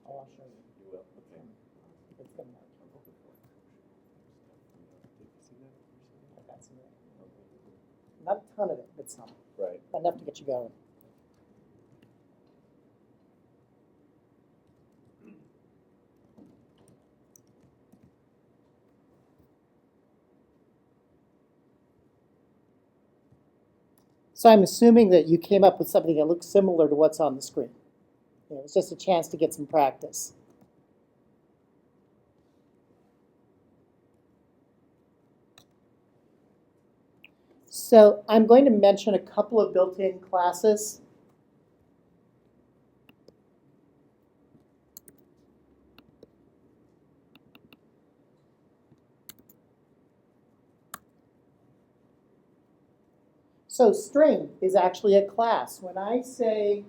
Speaker 4: Oh, I'll show you.
Speaker 5: You will, okay.
Speaker 4: It's gonna work.
Speaker 5: I'm hoping for it. Did you see that?
Speaker 4: I've got some there. Not a ton of it, but some.
Speaker 5: Right.
Speaker 4: Enough to get you going. So I'm assuming that you came up with something that looks similar to what's on the screen. It was just a chance to get some practice. So I'm going to mention a couple of built-in classes. So string is actually a class. When I say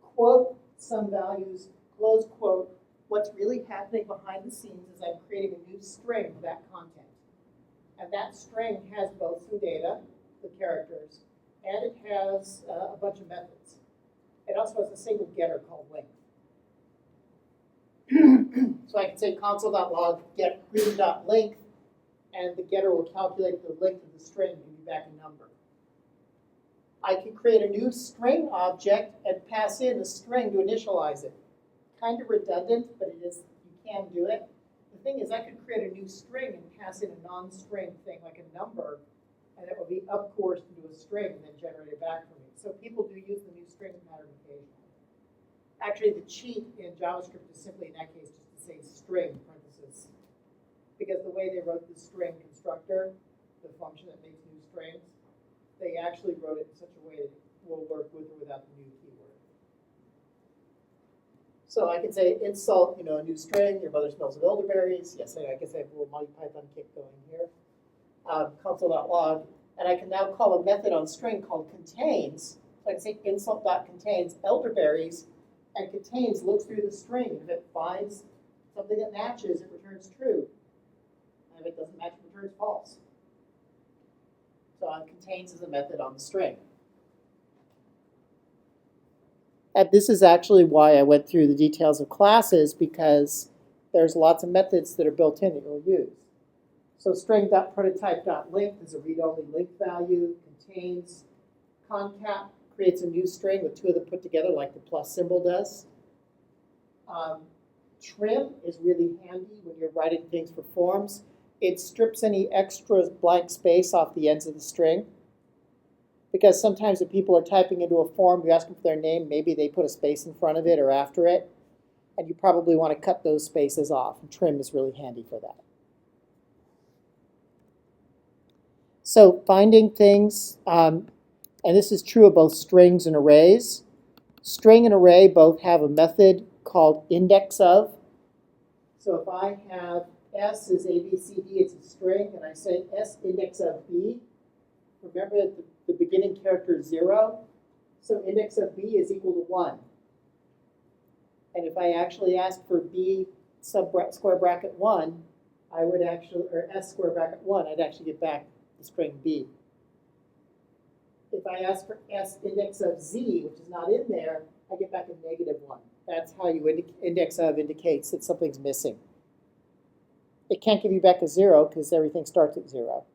Speaker 4: quote some values, close quote, what's really happening behind the scenes is I'm creating a new string of that content. And that string has both some data, the characters, and it has a bunch of methods. It also has a single getter called length. So I can say console.log get greeting.length, and the getter will calculate the length of the string and give you back a number. I can create a new string object and pass in a string to initialize it. Kind of redundant, but it is, you can do it. The thing is, I could create a new string and pass in a non-string thing like a number, and it will be upcoursed into a string and then generate it back for me. So people do use the new string pattern occasionally. Actually, the cheat in JavaScript is simply, in that case, just to say string parenthesis. Because the way they wrote the string constructor, the function that makes new strings, they actually wrote it in such a way that it will work with or without the new keyword. So I can say insult, a new string, your mother smells of elderberries. Yes, I guess I have a little Monty Python kick going here. Console.log, and I can now call a method on string called contains. So I can say insult.contains elderberries, and contains looks through the string, and if it finds something that matches, it returns true. And if it doesn't match, it returns false. So contains is a method on the string. And this is actually why I went through the details of classes, because there's lots of methods that are built in that you'll use. So string.prototype.length is a read-only length value. Contains concat creates a new string with two of them put together like the plus symbol does. Trim is really handy when you're writing things for forms. It strips any extra blank space off the ends of the string. Because sometimes if people are typing into a form, you ask them for their name, maybe they put a space in front of it or after it, and you probably want to cut those spaces off, and trim is really handy for that. So finding things, and this is true of both strings and arrays. String and array both have a method called index of. So if I have S is A, B, C, D, it's a string, and I say S index of B, remember that the beginning character is 0, so index of B is equal to 1. And if I actually ask for B square bracket 1, I would actually, or S square bracket 1, I'd actually get back the string B. If I ask for S index of Z, which is not in there, I get back a -1. That's how you index of indicates that something's missing. It can't give you back a 0 because everything starts at 0.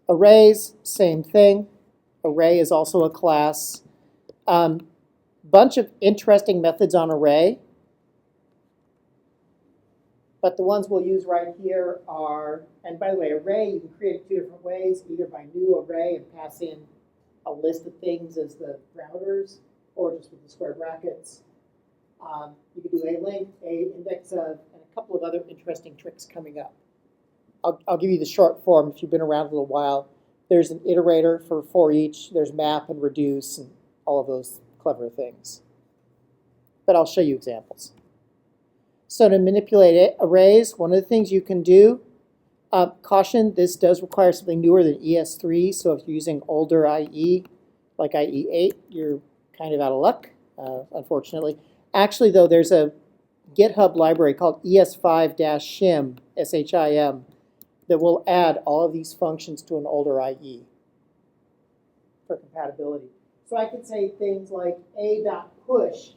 Speaker 4: Arrays, same thing. Array is also a class. Bunch of interesting methods on array. But the ones we'll use right here are, and by the way, array you can create it 2 different ways, either by new array and pass in a list of things as the parameters, or just with the square brackets. You can do a length, a index of, and a couple of other interesting tricks coming up. I'll give you the short form if you've been around a little while. There's an iterator for each, there's map and reduce, and all of those clever things. But I'll show you examples. So to manipulate arrays, one of the things you can do, caution, this does require something newer than ES3, so if you're using older IE, like IE8, you're kind of out of luck, unfortunately. Actually, though, there's a GitHub library called ES5-shim, S-H-I-M, that will add all of these functions to an older IE for compatibility. So I could say things like a.push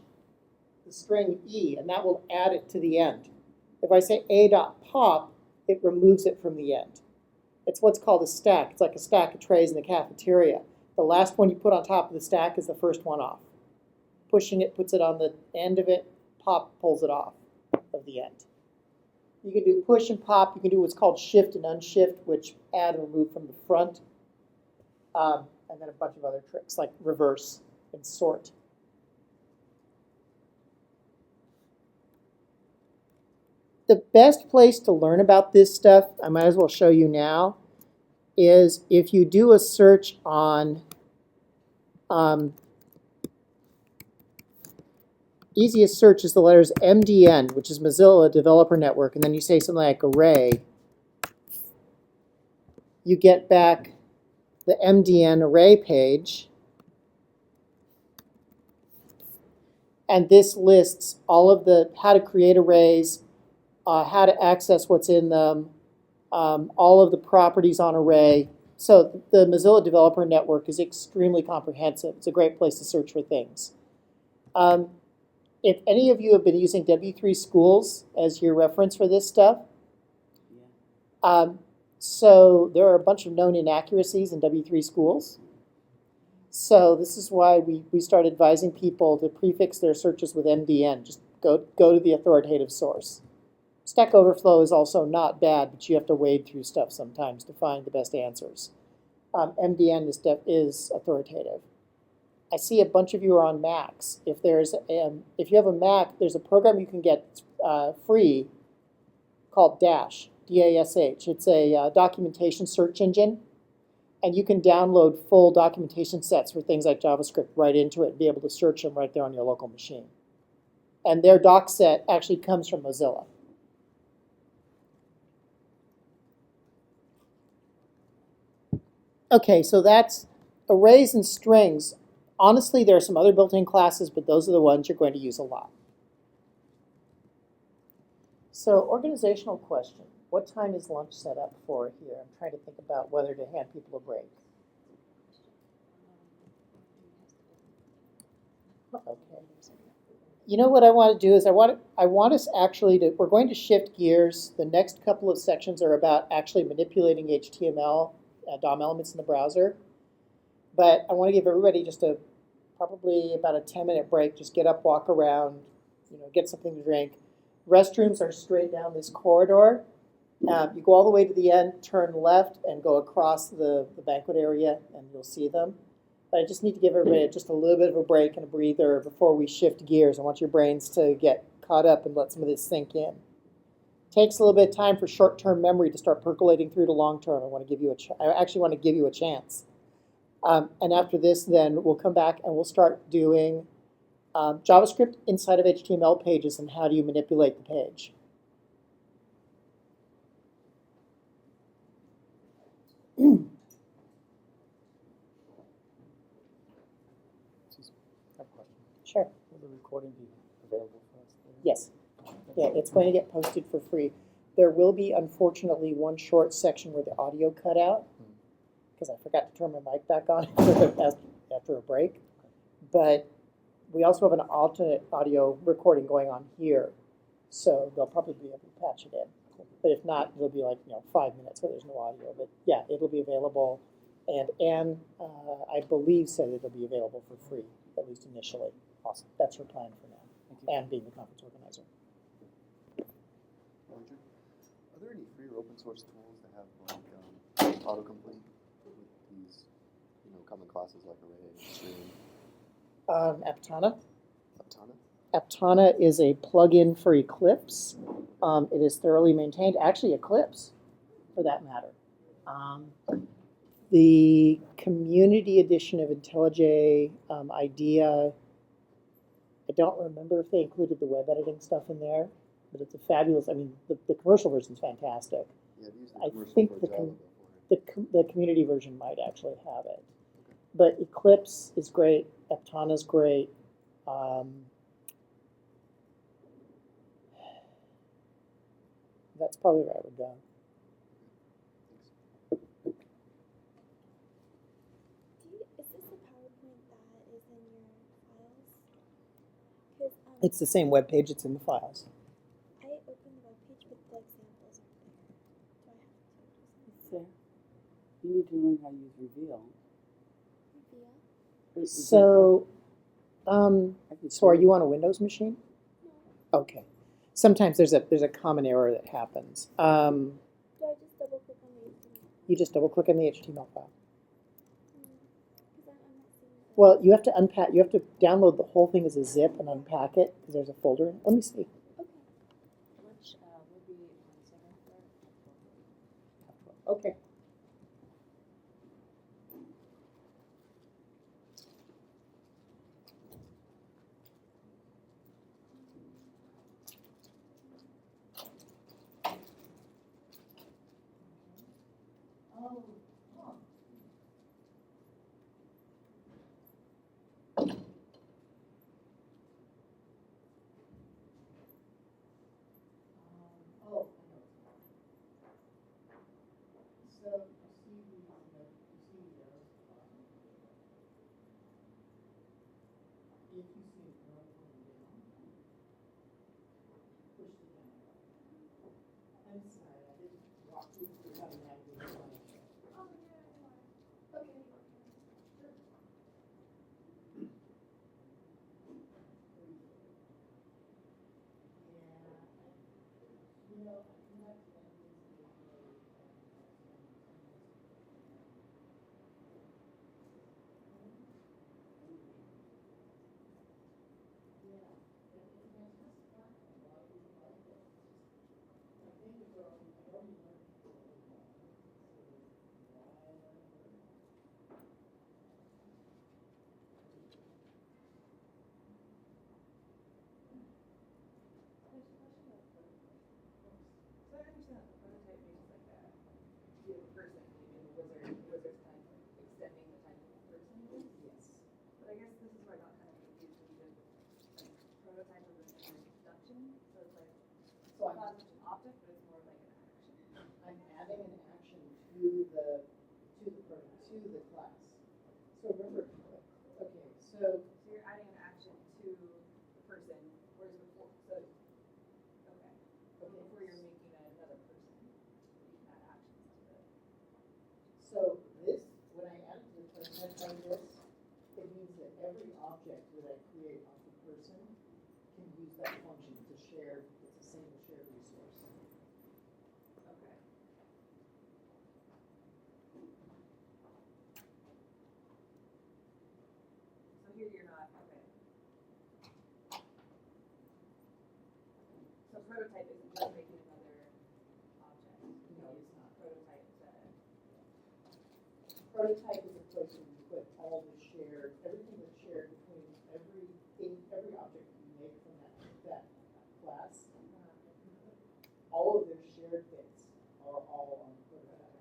Speaker 4: the string e, and that will add it to the end. If I say a.pop, it removes it from the end. It's what's called a stack. It's like a stack of trays in the cafeteria. The last one you put on top of the stack is the first one off. Pushing it puts it on the end of it. Pop pulls it off of the end. You can do push and pop. You can do what's called shift and unshift, which add and remove from the front. And then a bunch of other tricks like reverse and sort. The best place to learn about this stuff, I might as well show you now, is if you do a search on easiest search is the letters MDN, which is Mozilla Developer Network, and then you say something like array, you get back the MDN array page, and this lists all of the how to create arrays, how to access what's in them, all of the properties on array. So the Mozilla Developer Network is extremely comprehensive. It's a great place to search for things. If any of you have been using W3 Schools as your reference for this stuff, so there are a bunch of known inaccuracies in W3 Schools. So this is why we started advising people to prefix their searches with MDN. Just go to the authoritative source. Stack Overflow is also not bad, but you have to wade through stuff sometimes to find the best answers. MDN is authoritative. I see a bunch of you are on Macs. If you have a Mac, there's a program you can get free called Dash, D-A-S-H. It's a documentation search engine, and you can download full documentation sets for things like JavaScript right into it and be able to search them right there on your local machine. And their doc set actually comes from Mozilla. Okay, so that's arrays and strings. Honestly, there are some other built-in classes, but those are the ones you're going to use a lot. So organizational question. What time is lunch set up for here? I'm trying to think about whether to hand people a break. Okay. You know what I want to do is I want us actually to, we're going to shift gears. The next couple of sections are about actually manipulating HTML DOM elements in the browser. But I want to give everybody just probably about a 10-minute break. Just get up, walk around, get something to drink. Restrooms are straight down this corridor. You go all the way to the end, turn left, and go across the banquet area, and you'll see them. But I just need to give everybody just a little bit of a break and a breather before we shift gears. I want your brains to get caught up and let some of this sink in. Takes a little bit of time for short-term memory to start percolating through to long-term. I actually want to give you a chance. And after this, then we'll come back and we'll start doing JavaScript inside of HTML pages and how do you manipulate the page. Sure.
Speaker 5: Will the recording be available for us?
Speaker 4: Yes. Yeah, it's going to get posted for free. There will be, unfortunately, one short section where the audio cut out because I forgot to turn my mic back on after a break. But we also have an alternate audio recording going on here, so they'll probably be able to patch it in. But if not, it'll be like 5 minutes where there's no audio. But yeah, it'll be available. And Anne, I believe, said it'll be available for free, at least initially. Awesome. That's her plan for now. Anne being the conference organizer.
Speaker 5: Roger. Are there any free or open source tools that have like autocomplete with these, common classes like array and string?
Speaker 4: Aptana.
Speaker 5: Aptana?
Speaker 4: Aptana is a plugin for Eclipse. It is thoroughly maintained. Actually, Eclipse, for that matter. The community edition of IntelliJ IDEA, I don't remember if they included the web editing stuff in there, but it's a fabulous, the commercial version is fantastic.
Speaker 5: Yeah, these
Speaker 4: I
Speaker 5: commercial
Speaker 4: think
Speaker 5: for
Speaker 4: the
Speaker 5: Java
Speaker 4: the community version might actually have it. But Eclipse is great. Aptana's great. That's probably where I would go.
Speaker 6: Is this a PowerPoint that
Speaker 4: It's the same web page, it's in the files.
Speaker 6: I opened the web page, but the examples aren't there. Do I have to
Speaker 2: It's there. You need to learn how to use reveal.
Speaker 6: reveal?
Speaker 4: So,
Speaker 2: I can
Speaker 4: so are
Speaker 2: show
Speaker 4: you on a Windows machine?
Speaker 6: No.
Speaker 4: Okay. Sometimes there's a common error that happens.
Speaker 6: Do I just double click on the HTML?
Speaker 4: You just double click on the HTML file.
Speaker 6: Because I'm not seeing it.
Speaker 4: Well, you have to unpack, you have to download the whole thing as a zip and unpack it, because there's a folder in it. Let me see.
Speaker 6: Okay.
Speaker 2: Which will be on second floor.
Speaker 4: Okay.
Speaker 7: So I understand that the prototype means like that. You have a person in the wizard's kind of extending the type of person. Yes. But I guess this is where I got kind of confused because like prototype is an introduction, so it's like
Speaker 1: So
Speaker 7: it's not such an object, but it's more like an action.
Speaker 1: I'm adding an action to the class. So remember, okay, so
Speaker 7: So you're adding an action to the person, whereas before, so before you're making another person, you can add actions to it.
Speaker 1: So this, when I add it to the prototype like this, it means that every object that I create of the person can use that function to share, it's a single shared resource.
Speaker 7: Okay. So here you're not, okay. So prototype isn't just making another object.
Speaker 1: No, it's not.
Speaker 7: Prototype to,
Speaker 1: Prototype is a place where you put all the shared, everything that's shared between every object you make from that class. All of their shared bits are all on prototype.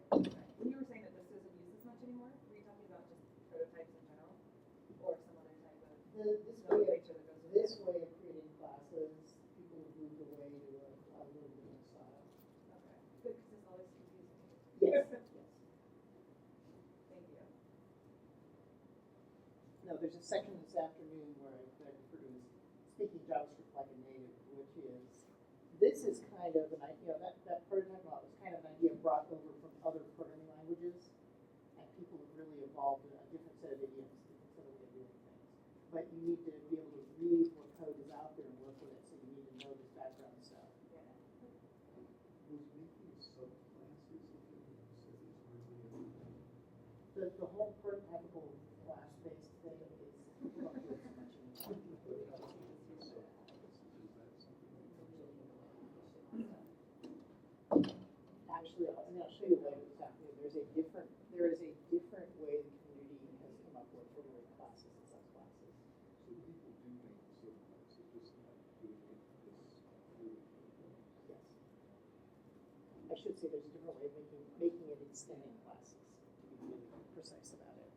Speaker 7: when you were saying that this isn't used as much anymore, were you talking about just prototypes in general? Or some other type of nomenclature that goes with
Speaker 1: This
Speaker 7: it?
Speaker 1: way of creating classes, people have moved away to a little different style.
Speaker 7: Okay, good, because it's always confusing.
Speaker 1: Yes, yes.
Speaker 7: Thank you.
Speaker 1: No, there's a section this afternoon where I refer to as speaking JavaScript like a native, which is, this is kind of an idea, that prototype model is kind of an idea brought over from other programming languages, and people have really evolved a different set of idioms, different set of way of doing things. But you need to be able to read what code is out there and work with it, so you need to know this background stuff.
Speaker 7: Yeah.
Speaker 3: Was making subclasses a thing when you said these were really
Speaker 1: The whole prototypical class-based thing is, we don't do it so much anymore. Actually, I'll show you later this afternoon, there is a different way the community has come up with for doing classes and subclasses.
Speaker 3: So people do make subclasses, just not doing it this really.
Speaker 1: Yes. I should say there's a different way of making it extending classes, to be really precise about it.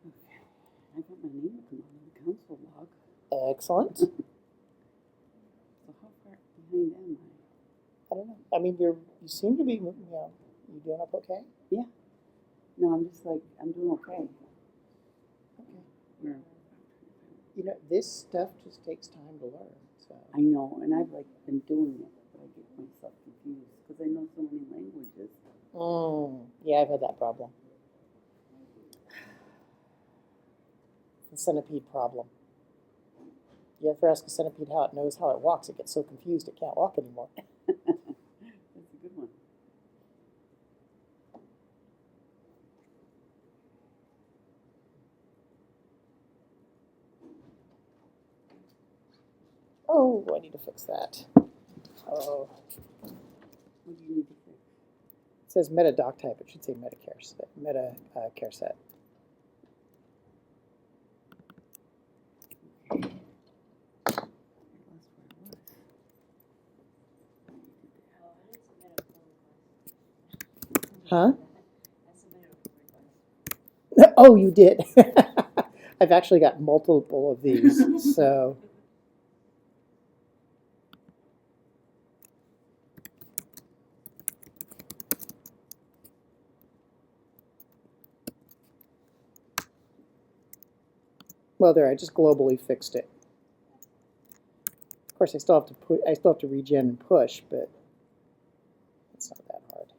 Speaker 2: Okay. I got my name to come out of the console log.
Speaker 4: Excellent.
Speaker 2: So how far behind am I?
Speaker 4: I don't know. I mean, you seem to be, You doing up okay?
Speaker 2: No, I'm just like, I'm doing okay.
Speaker 4: Okay.
Speaker 2: Yeah.
Speaker 4: You know, this stuff just takes time to learn, so.
Speaker 2: I know, and I've like been doing it, but I get myself confused because I know so many languages.
Speaker 4: Yeah, I've had that problem. The centipede problem. You ever ask a centipede how it knows how it walks? It gets so confused it can't walk anymore.
Speaker 2: That's a good one.
Speaker 4: Oh, I need to fix that. Oh,
Speaker 2: What do you need to fix?
Speaker 4: it says meta doc type. It should say meta care set. Meta care set. Huh? Oh, you did. I've actually got multiple of these, so. Well, there, I just globally fixed it. Of course, I still have to regen and push, but it's not that hard.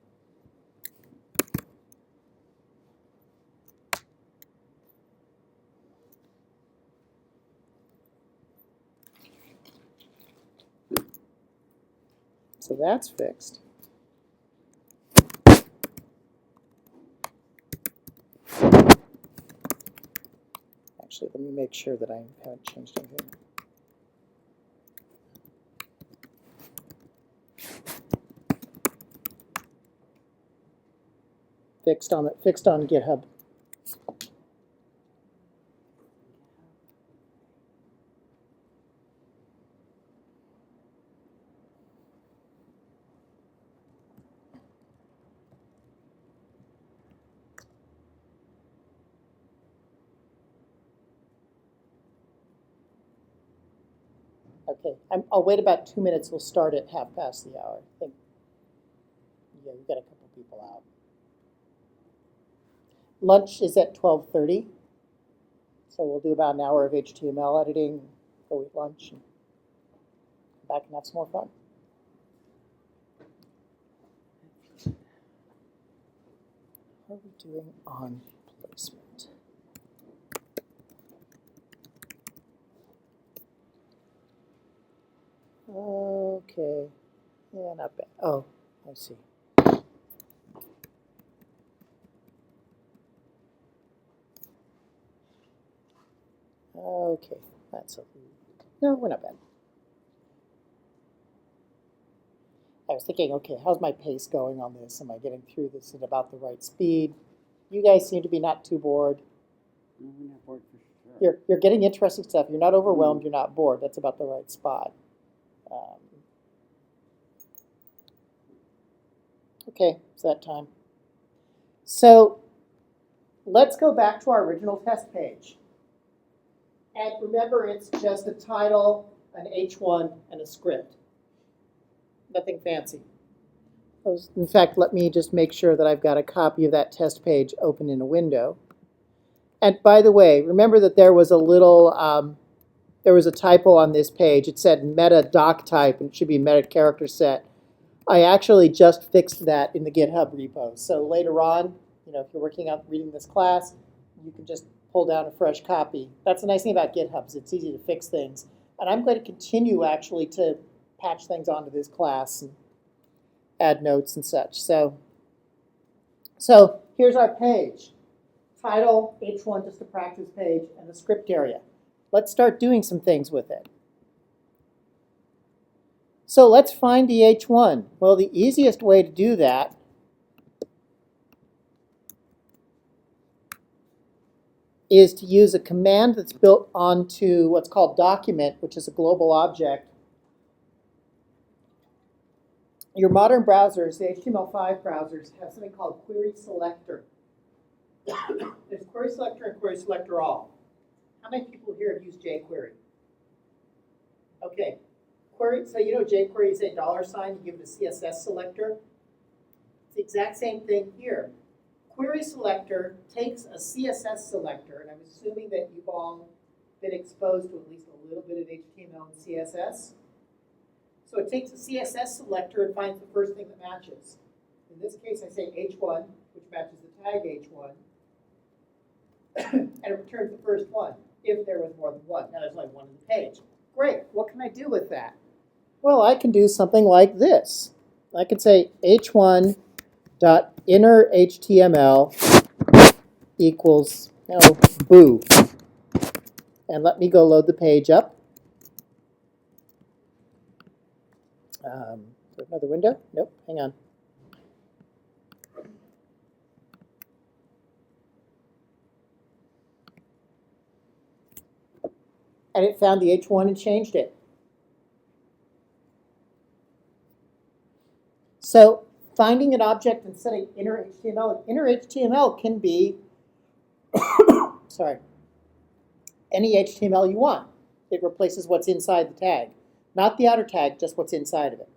Speaker 4: So that's fixed. Actually, let me make sure that I haven't changed anything. Fixed on GitHub. Okay, I'll wait about 2 minutes. We'll start at 1/2 the hour. I think. Yeah, we've got a couple people out. Lunch is at 12:30, so we'll do about an hour of HTML editing, go eat lunch, and come back and have some more fun. How are we doing on placement? Okay, yeah, not bad. Oh, I see. Okay, that's a, no, we're not bad. I was thinking, okay, how's my pace going on this? Am I getting through this at about the right speed? You guys seem to be not too bored.
Speaker 2: No, we're not bored for sure.
Speaker 4: You're getting interesting stuff. You're not overwhelmed. You're not bored. That's about the right spot. Okay, it's that time. So let's go back to our original test page. And remember, it's just a title, an H1, and a script. Nothing fancy. In fact, let me just make sure that I've got a copy of that test page open in a window. And by the way, remember that there was a little, there was a typo on this page. It said meta doc type, and it should be meta character set. I actually just fixed that in the GitHub repo. So later on, you know, if you're working on reading this class, you can just pull down a fresh copy. That's the nice thing about GitHub, is it's easy to fix things. And I'm going to continue actually to patch things onto this class and add notes and such. So here's our page. Title, H1, just a practice page, and the script area. Let's start doing some things with it. So let's find the H1. Well, the easiest way to do that is to use a command that's built onto what's called document, which is a global object. Your modern browsers, the HTML5 browsers, have something called query selector. There's query selector and query selector all. How many people here have used jQuery? Okay. Query, so you know jQuery is a $, you give it a CSS selector. It's the exact same thing here. Query selector takes a CSS selector, and I'm assuming that you've all been exposed to at least a little bit of HTML and CSS. So it takes a CSS selector and finds the first thing that matches. In this case, I say H1, which matches the tag H1, and it returns the first one, if there was more than one. Now there's only one on the page. Great, what can I do with that? Well, I can do something like this. I can say h1.innerHTML equals, boo. And let me go load the page up. Is there another window? Nope, hang on. And it found the H1 and changed it. So finding an object and setting inner HTML, inner HTML can be, sorry, any HTML you want. It replaces what's inside the tag. Not the outer tag, just what's inside of it.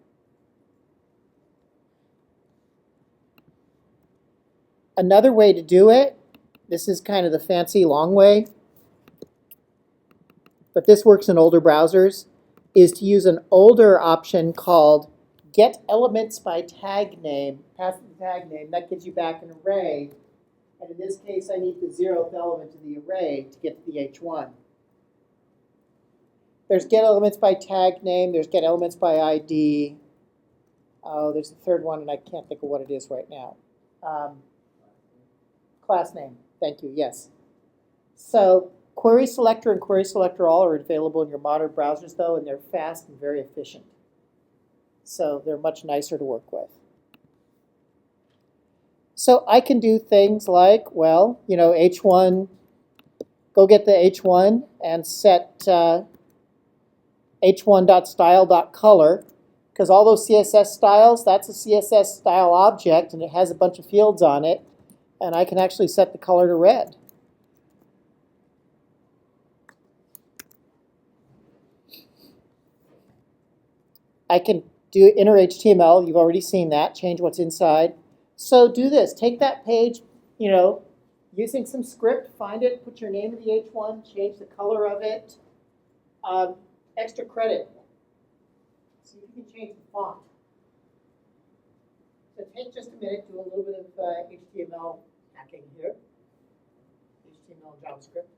Speaker 4: Another way to do it, this is kind of the fancy long way, but this works in older browsers, is to use an older option called get elements by tag name, pass the tag name. That gives you back an array. And in this case, I need the 0th element of the array to get to the H1. There's get elements by tag name. There's get elements by ID. Oh, there's a third one, and I can't think of what it is right now. Class name. Thank you. Yes. So query selector and query selector all are available in your modern browsers, though, and they're fast and very efficient. So they're much nicer to work with. So I can do things like, well, H1, go get the H1 and set h1.style.color, because all those CSS styles, that's a CSS style object, and it has a bunch of fields on it, and I can actually set the color to red. I can do inner HTML. You've already seen that. Change what's inside. So do this. Take that page, using some script, find it, put your name of the H1, change the color of it. Extra credit. See if you can change the font. So take just a minute, do a little bit of HTML hacking here. HTML and JavaScript.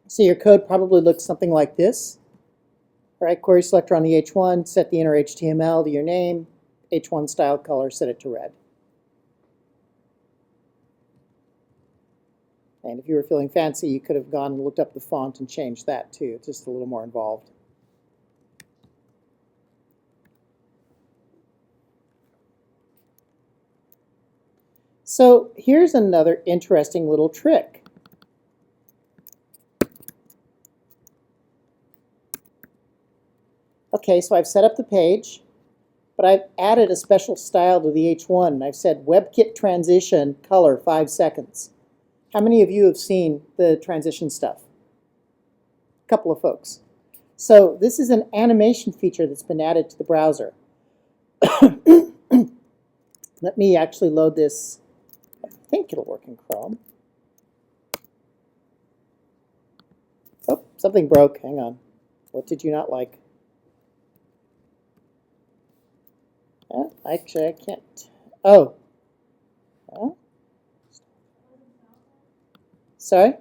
Speaker 4: So your code probably looks something like this. Right, query selector on the H1, set the inner HTML to your name, H1 style color, set it to red. And if you were feeling fancy, you could have gone and looked up the font and changed that too. It's just a little more involved. So here's another interesting little trick. Okay, so I've set up the page, but I've added a special style to the H1, and I've said WebKit transition color 5 seconds. How many of you have seen the transition stuff? A couple of folks. So this is an animation feature that's been added to the browser. Let me actually load this. I think it'll work in Chrome. Oh, something broke. Hang on. What did you not like? Actually, I can't. Oh. Huh? Sorry?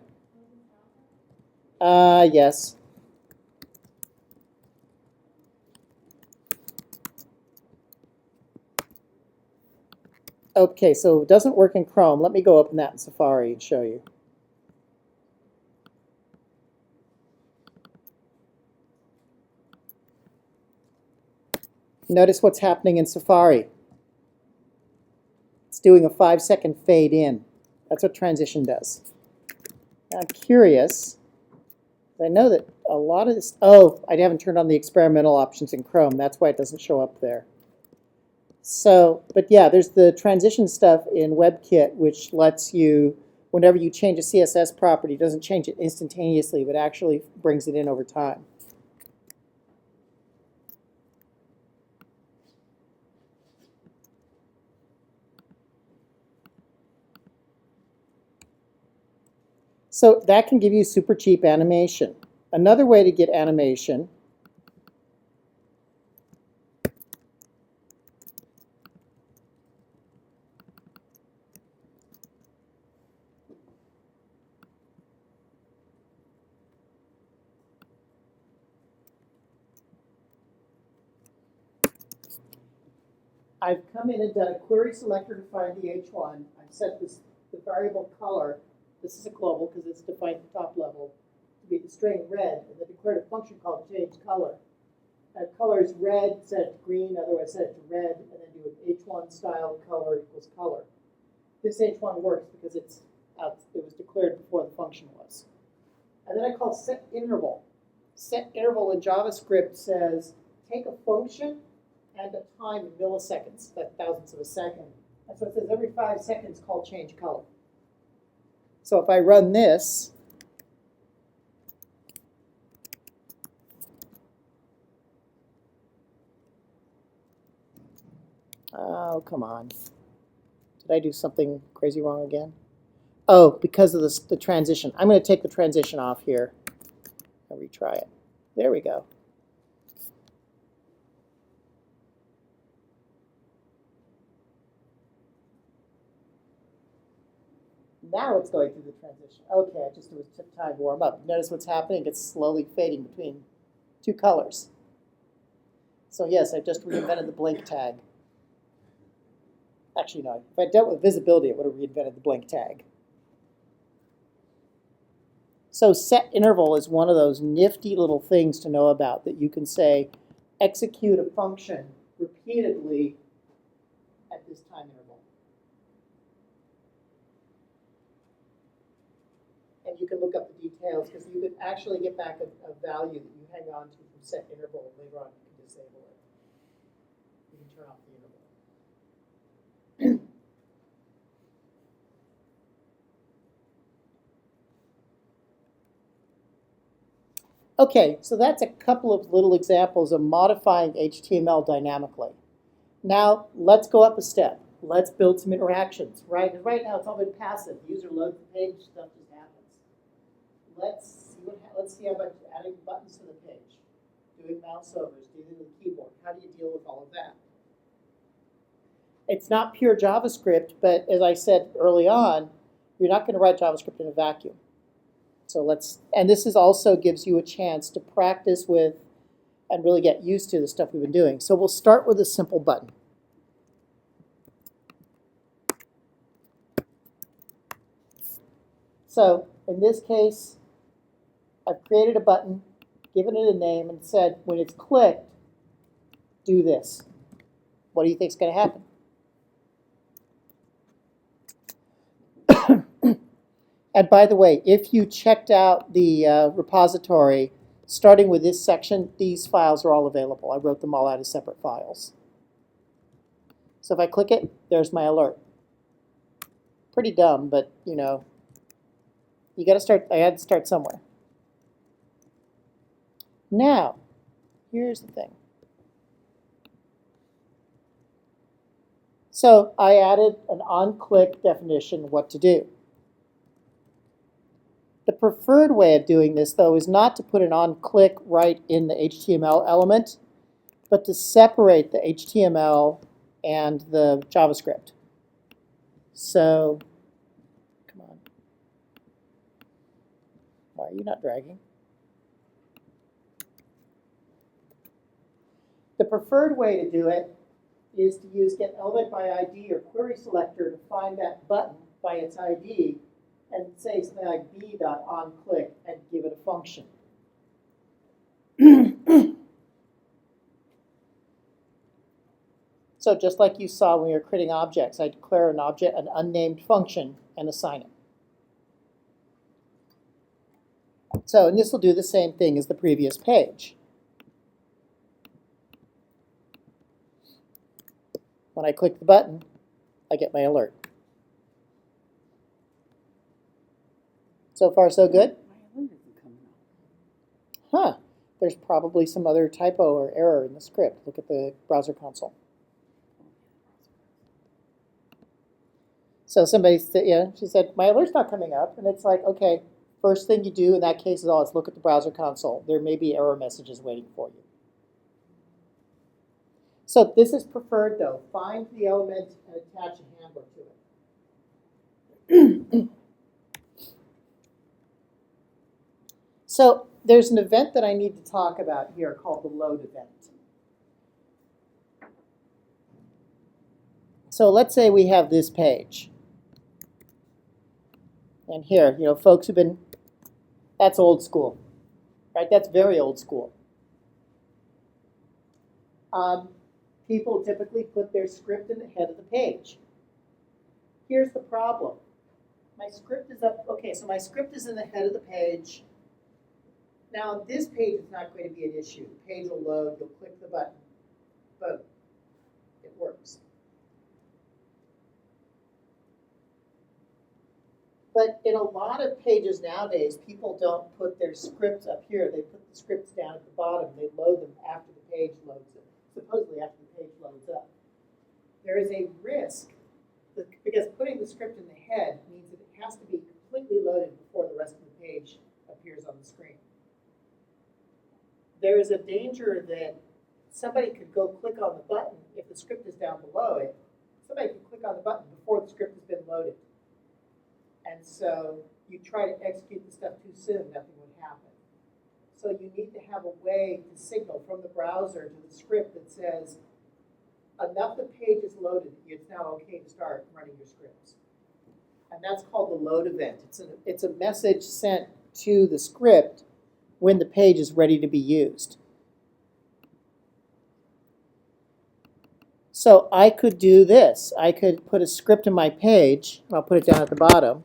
Speaker 4: Yes. Okay, so it doesn't work in Chrome. Let me go open that in Safari and show you. Notice what's happening in Safari. It's doing a 5-second fade in. That's what transition does. Now, I'm curious. I know that a lot of this, oh, I haven't turned on the experimental options in Chrome. That's why it doesn't show up there. So, but yeah, there's the transition stuff in WebKit, which lets you, whenever you change a CSS property, it doesn't change it instantaneously, but actually brings it in over time. So that can give you super cheap animation. Another way to get animation I've come in and done a query selector to find the H1. I've set the variable color. This is a global because it's defined at the top level to be the string red, and then declared a function called change color. Color is red, set it to green, otherwise set it to red, and then do an H1 style color equals color. This H1 works because it was declared before the function was. And then I call set interval. Set interval in JavaScript says take a function and a time in milliseconds, that thousandths of a second. And so it says every 5 seconds call change color. So if I run this, oh, come on. Did I do something crazy wrong again? Oh, because of the transition. I'm going to take the transition off here. I'll retry it. There we go. Now it's going through the transition. Okay, it took time to warm up. Notice what's happening? It's slowly fading between two colors. So yes, I just reinvented the blink tag. Actually, no. If I dealt with visibility, it would have reinvented the blink tag. So set interval is one of those nifty little things to know about that you can say, execute a function repeatedly at this time interval. And you can look up the details because you can actually get back a value that you hang on to from set interval, and later on you can disable it. You can turn off the interval. Okay, so that's a couple of little examples of modifying HTML dynamically. Now, let's go up a step. Let's build some interactions, right? Because right now it's all been passive. The user loads the page, stuff just happens. Let's see how about adding buttons to the page, doing mouse overs, dealing with the keyboard. How do you deal with all of that? It's not pure JavaScript, but as I said early on, you're not going to write JavaScript in a vacuum. So and this is also gives you a chance to practice with and really get used to the stuff we've been doing. So we'll start with a simple button. So in this case, I've created a button, given it a name, and said when it's clicked, do this. What do you think is going to happen? And by the way, if you checked out the repository, starting with this section, these files are all available. I wrote them all out as separate files. So if I click it, there's my alert. Pretty dumb, but you know, you got to start. I had to start somewhere. Now, here's the thing. So I added an on-click definition what to do. The preferred way of doing this, though, is not to put an on-click right in the HTML element, but to separate the HTML and the JavaScript. So, come on. Why are you not dragging? The preferred way to do it is to use get element by ID or query selector to find that button by its ID and say something like b.onClick and give it a function. So just like you saw when we were creating objects, I declare an object, an unnamed function, and assign it. So, and this will do the same thing as the previous page. When I click the button, I get my alert. So far, so good?
Speaker 2: My alert isn't coming up.
Speaker 4: Huh. There's probably some other typo or error in the script. Look at the browser console. So somebody said, yeah, she said, my alert's not coming up. And it's like, okay, first thing you do in that case is always look at the browser console. There may be error messages waiting for you. So this is preferred, though. Find the element and attach a handler to it. So there's an event that I need to talk about here called the load event. So let's say we have this page. And here, you know, folks who've been, that's old school, right? That's very old school. People typically put their script in the head of the page. Here's the problem. My script is up, okay, so my script is in the head of the page. Now, this page is not going to be an issue. The page will load, you'll click the button, boom, it works. But in a lot of pages nowadays, people don't put their scripts up here. They put the scripts down at the bottom. They load them after the page loads it, supposedly after the page loads up. There is a risk, because putting the script in the head means that it has to be completely loaded before the rest of the page appears on the screen. There is a danger that somebody could go click on the button if the script is down below it. Somebody could click on the button before the script has been loaded. And so you try to execute the stuff too soon, nothing would happen. So you need to have a way to signal from the browser to the script that says, enough the page is loaded, it's now okay to start running your scripts. And that's called the load event. It's a message sent to the script when the page is ready to be used. So I could do this. I could put a script in my page, and I'll put it down at the bottom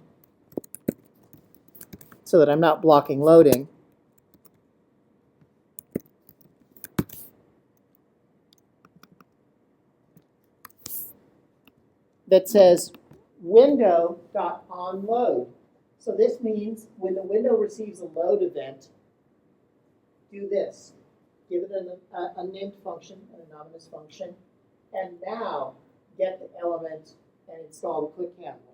Speaker 4: so that I'm not blocking loading. That says window.onLoad. So this means when the window receives a load event, do this. Give it an unnamed function, an anonymous function, and now get the element and install the click handler.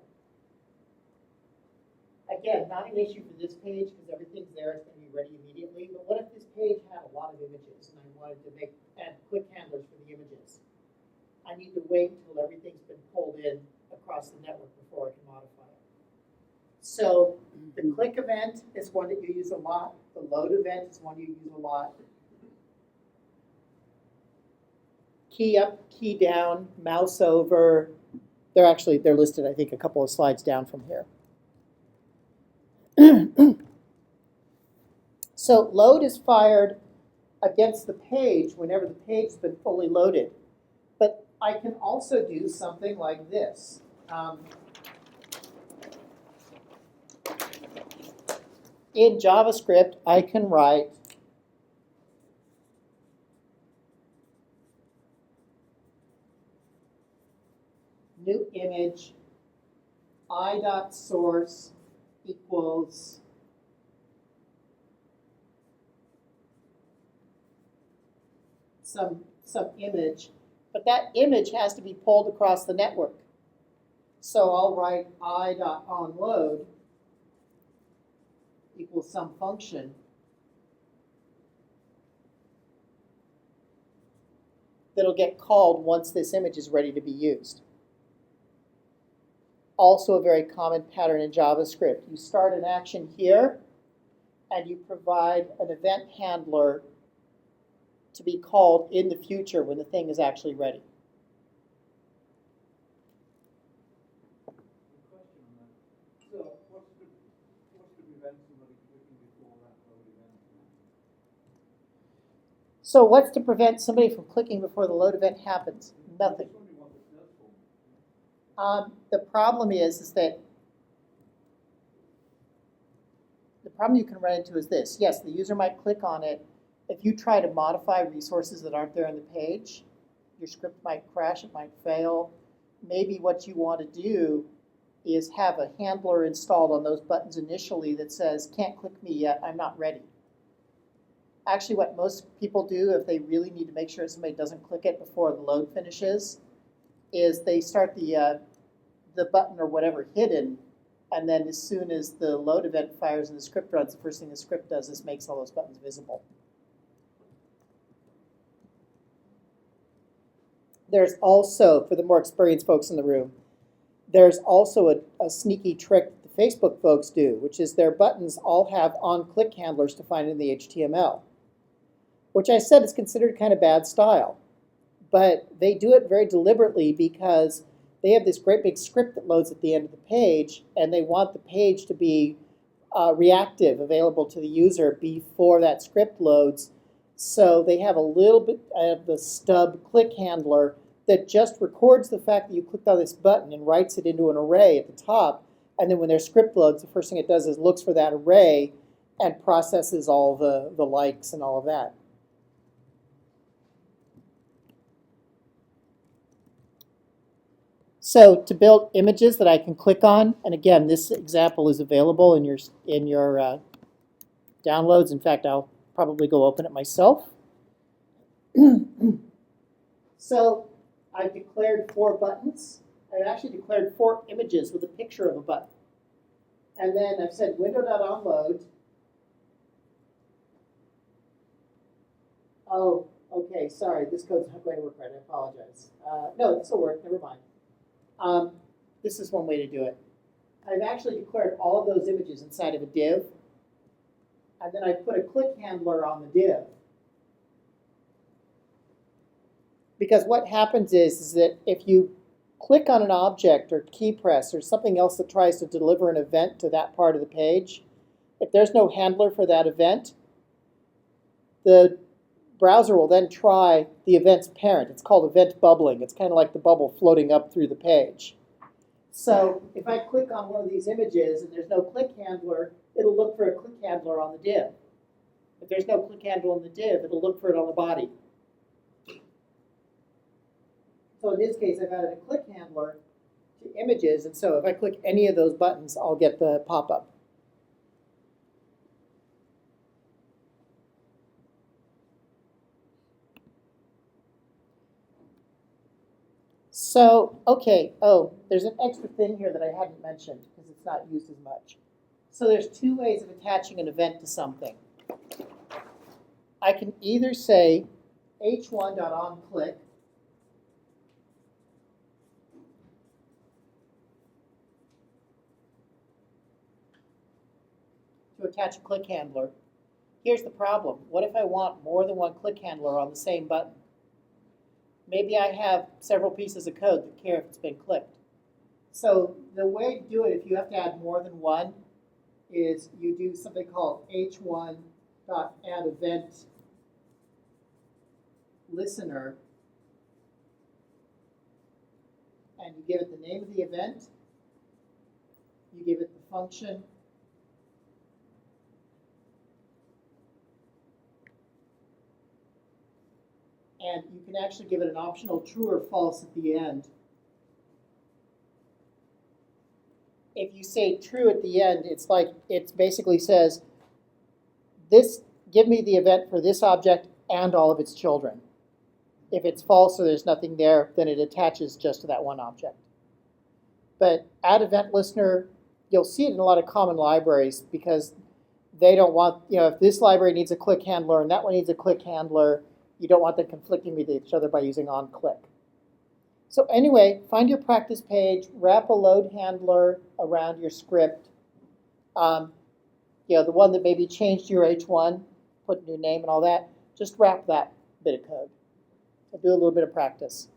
Speaker 4: Again, not an issue for this page because everything's there, it's going to be ready immediately. But what if this page had a lot of images and I wanted to add click handlers for the images? I need to wait until everything's been pulled in across the network before I can modify it. So The click event is one that you use a lot. The load event is one you use a lot. Key up, key down, mouse over. They're listed, I think, a couple of slides down from here. So load is fired against the page whenever the page has been fully loaded. But I can also do something like this. In JavaScript, I can write new image I.source equals some image, but that image has to be pulled across the network. So I'll write I.onload equals some function that'll get called once this image is ready to be used. Also a very common pattern in JavaScript. You start an action here, and you provide an event handler to be called in the future when the thing is actually ready.
Speaker 3: Question on that. So what's to prevent somebody clicking before that load event?
Speaker 4: So what's to prevent somebody from clicking before the load event happens? Nothing.
Speaker 3: Just wondering what this does for me.
Speaker 4: The problem is that the problem you can run into is this. Yes, the user might click on it. If you try to modify resources that aren't there on the page, your script might crash, it might fail. Maybe what you want to do is have a handler installed on those buttons initially that says, can't click me yet, I'm not ready. Actually, what most people do if they really need to make sure somebody doesn't click it before the load finishes is they start the button or whatever hidden, and then as soon as the load event fires and the script runs, the first thing the script does is makes all those buttons visible. There's also, for the more experienced folks in the room, there's also a sneaky trick the Facebook folks do, which is their buttons all have on-click handlers defined in the HTML, which I said is considered kind of bad style. But they do it very deliberately because they have this great big script that loads at the end of the page, and they want the page to be reactive, available to the user before that script loads. So they have a little bit of the stub click handler that just records the fact that you clicked on this button and writes it into an array at the top. And then when their script loads, the first thing it does is looks for that array and processes all the likes and all of that. So to build images that I can click on, and again, this example is available in your downloads. In fact, I'll probably go open it myself. So I've declared 4 buttons. I've actually declared 4 images with a picture of a button. And then I've said window.onload. Oh, okay, sorry, this code's not going to work right, I apologize. No, this will work, never mind. This is one way to do it. I've actually declared all of those images inside of a div, and then I put a click handler on the div. Because what happens is that if you click on an object or key press or something else that tries to deliver an event to that part of the page, if there's no handler for that event, the browser will then try the event's parent. It's called event bubbling. It's kind of like the bubble floating up through the page. So if I click on one of these images and there's no click handler, it'll look for a click handler on the div. If there's no click handler on the div, it'll look for it on the body. So in this case, I've added a click handler to images, and so if I click any of those buttons, I'll get the pop-up. So, okay, oh, there's an extra thing here that I hadn't mentioned because it's not used as much. So there's 2 ways of attaching an event to something. I can either say h1.onClick, to attach a click handler. Here's the problem. What if I want more than one click handler on the same button? Maybe I have several pieces of code that care if it's been clicked. So the way to do it, if you have to add more than one, is you do something called h1.addEvent listener, and you give it the name of the event, you give it the function, and you can actually give it an optional true or false at the end. If you say true at the end, it's like it basically says, this, give me the event for this object and all of its children. If it's false or there's nothing there, then it attaches just to that one object. But add event listener, you'll see it in a lot of common libraries because they don't want, if this library needs a click handler and that one needs a click handler, you don't want them conflicting with each other by using onClick. So anyway, find your practice page, wrap a load handler around your script. The one that maybe changed your H1, put a new name and all that, just wrap that bit of code. So do a little bit of practice.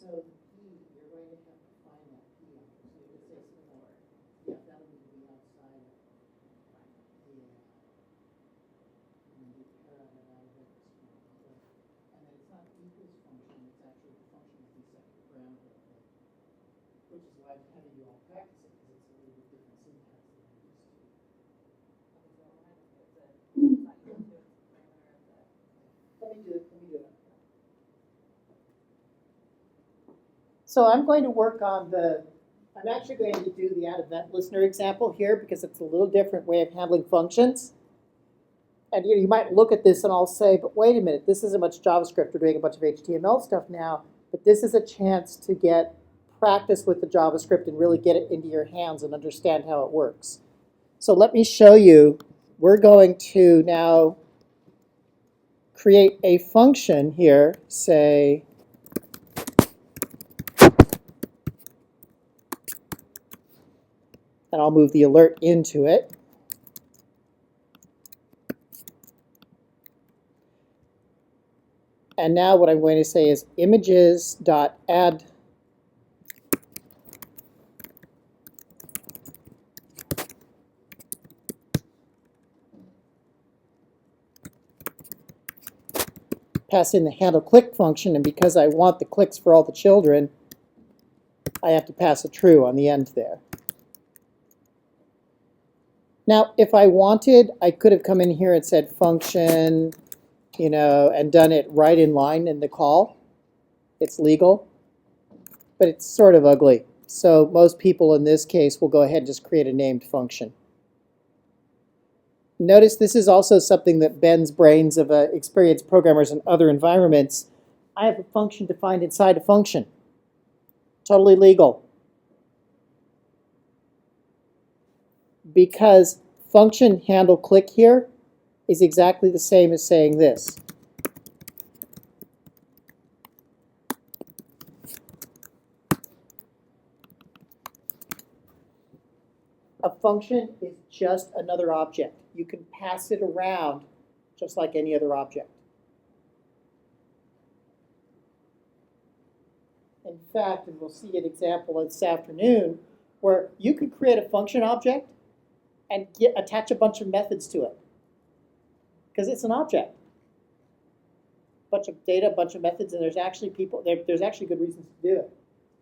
Speaker 4: So the P, you're going to have to find that P on it. So it says similar. Yeah, that'll need to be outside of and you pair that out of it. And then it's not equals function, it's actually the function that you set the parameter of it. Which is why I'm having you all practice it, because it's a little bit different syntax than you're used to. Let me do it. So I'm going to work on I'm actually going to do the add event listener example here because it's a little different way of handling functions. And you might look at this and I'll say, but wait a minute, this isn't much JavaScript. We're doing a bunch of HTML stuff now, but this is a chance to get practice with the JavaScript and really get it into your hands and understand how it works. So let me show you. We're going to now create a function here, say, and I'll move the alert into it. And now what I'm going to say is images.add pass in the handle click function, and because I want the clicks for all the children, I have to pass a true on the end there. Now, if I wanted, I could have come in here and said function, and done it right in line in the call. It's legal, but it's sort of ugly. So most people in this case will go ahead and just create a named function. Notice this is also something that bends brains of experienced programmers in other environments. I have a function defined inside a function. Totally legal. Because function handle click here is exactly the same as saying this. A function is just another object. You can pass it around just like any other object. In fact, and we'll see an example this afternoon, where you could create a function object and attach a bunch of methods to it. Because it's an object. A bunch of data, a bunch of methods, and there's actually there's actually good reasons to do it.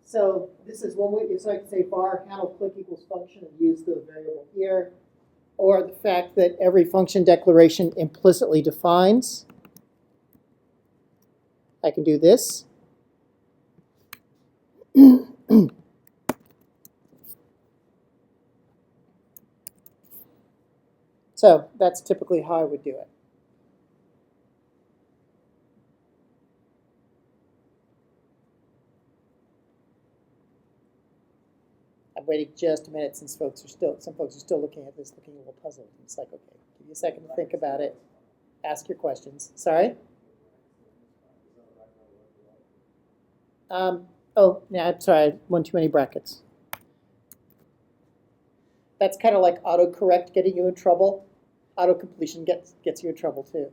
Speaker 4: So this is one way, so I can say var handle click equals function and use the variable here. Or the fact that every function declaration implicitly defines. I can do this. So that's typically how I would do it. I'm waiting just a minute since some folks are still looking at this, looking a little puzzled. It's like, okay, give you a second to think about it. Ask your questions. Sorry? Oh, yeah, I'm sorry, one too many brackets. That's kind of like autocorrect getting you in trouble. Autocompletion gets you in trouble too.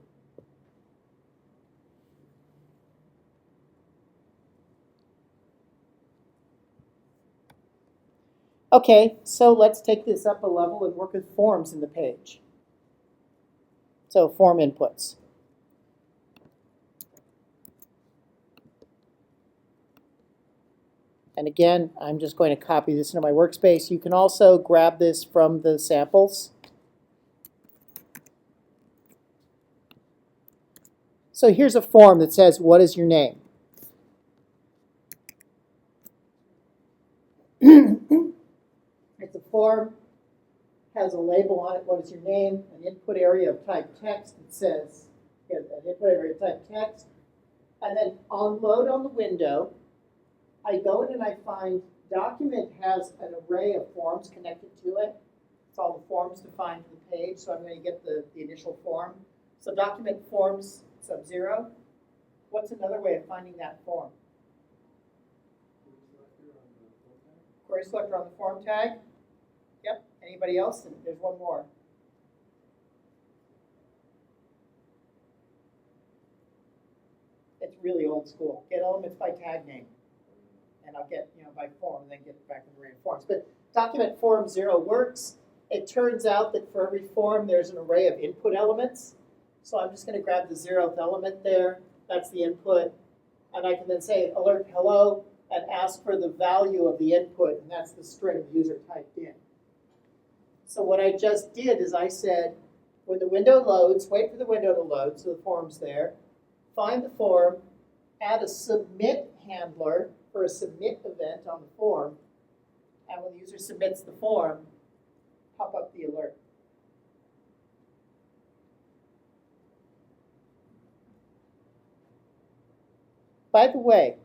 Speaker 4: Okay, so let's take this up a level and work with forms in the page. So form inputs. And again, I'm just going to copy this into my workspace. You can also grab this from the samples. So here's a form that says, what is your name? It's a form, has a label on it, what is your name, an input area of type text. It says, an input area of type text. And then on load on the window, I go in and I find document has an array of forms connected to it. It's all the forms defined for the page, so I'm going to get the initial form. So document forms sub-0. What's another way of finding that form? Query selector on the form tag. Yep. Anybody else? And there's one more. It's really old school. Get elements by tag name. And I'll get, by form, and then get back in the array of forms. But document form 0 works. It turns out that for every form, there's an array of input elements. So I'm just going to grab the 0th element there. That's the input. And I can then say alert hello and ask for the value of the input, and that's the string the user typed in. So what I just did is I said, when the window loads, wait for the window to load, so the form's there. Find the form, add a submit handler for a submit event on the form. And when the user submits the form, pop up the alert. By the way,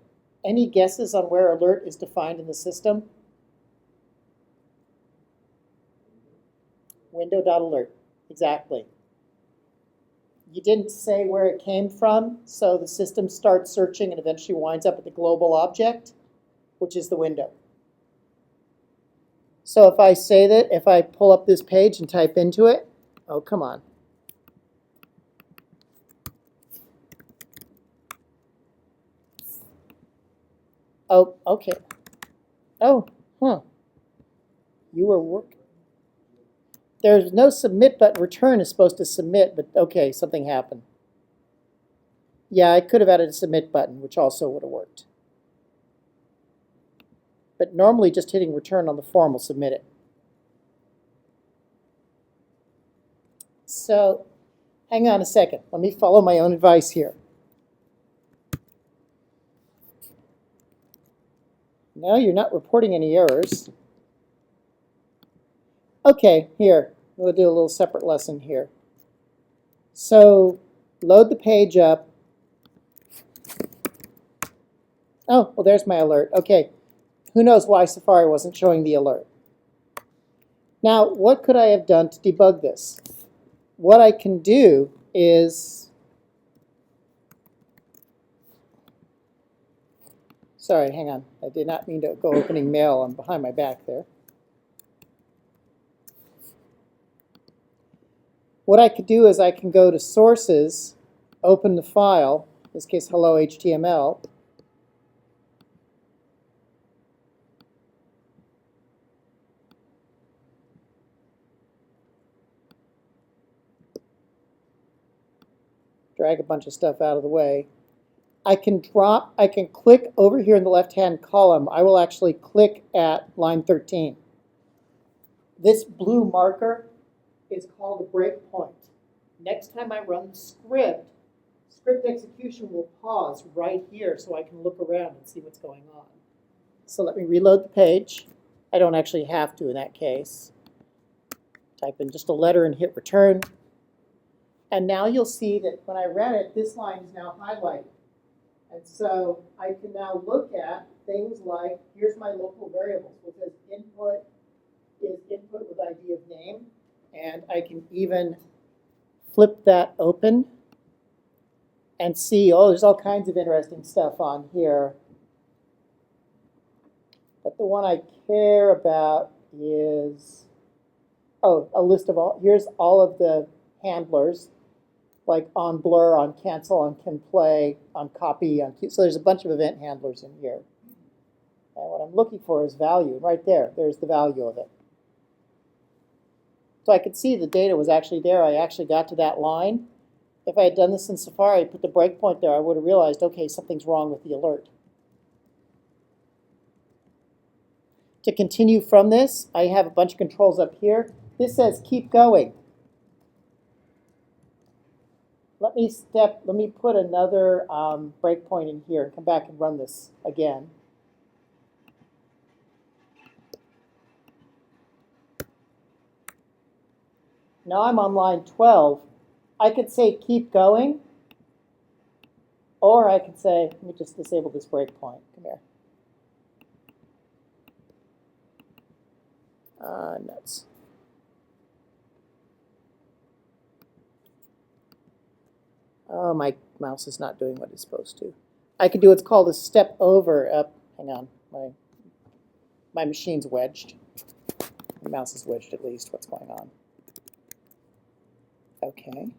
Speaker 4: any guesses on where alert is defined in the system? Window.alert, exactly. You didn't say where it came from, so the system starts searching and eventually winds up at the global object, which is the window. So if I say that, if I pull up this page and type into it, oh, come on. Oh, okay. Oh, huh. You were working. There's no submit button. Return is supposed to submit, but okay, something happened. Yeah, I could have added a submit button, which also would have worked. But normally just hitting return on the form will submit it. So hang on a second. Let me follow my own advice here. No, you're not reporting any errors. Okay, here. We'll do a little separate lesson here. So load the page up. Oh, well, there's my alert. Okay. Who knows why Safari wasn't showing the alert? Now, what could I have done to debug this? What I can do is, sorry, hang on. I did not mean to go opening mail. I'm behind my back there. What I could do is I can go to sources, open the file, in this case, hello HTML. Drag a bunch of stuff out of the way. I can click over here in the left-hand column. I will actually click at line 13. This blue marker is called a breakpoint. Next time I run the script execution will pause right here so I can look around and see what's going on. So let me reload the page. I don't actually have to in that case. Type in just a letter and hit return. And now you'll see that when I ran it, this line is now highlighted. And so I can now look at things like, here's my local variables. It says input is input with ID of name. And I can even flip that open and see, oh, there's all kinds of interesting stuff on here. But the one I care about is, oh, a list of all, here's all of the handlers, like on blur, on cancel, on can play, on copy, on queue. So there's a bunch of event handlers in here. And what I'm looking for is value. Right there, there's the value of it. So I could see the data was actually there. I actually got to that line. If I had done this in Safari, put the breakpoint there, I would have realized, okay, something's wrong with the alert. To continue from this, I have a bunch of controls up here. This says keep going. Let me put another breakpoint in here and come back and run this again. Now I'm on line 12. I could say keep going, or I could say, let me just disable this breakpoint. Come here. Nuts. Oh, my mouse is not doing what it's supposed to. I could do what's called a step over. Hang on, my machine's wedged. The mouse is wedged at least. What's going on? Okay.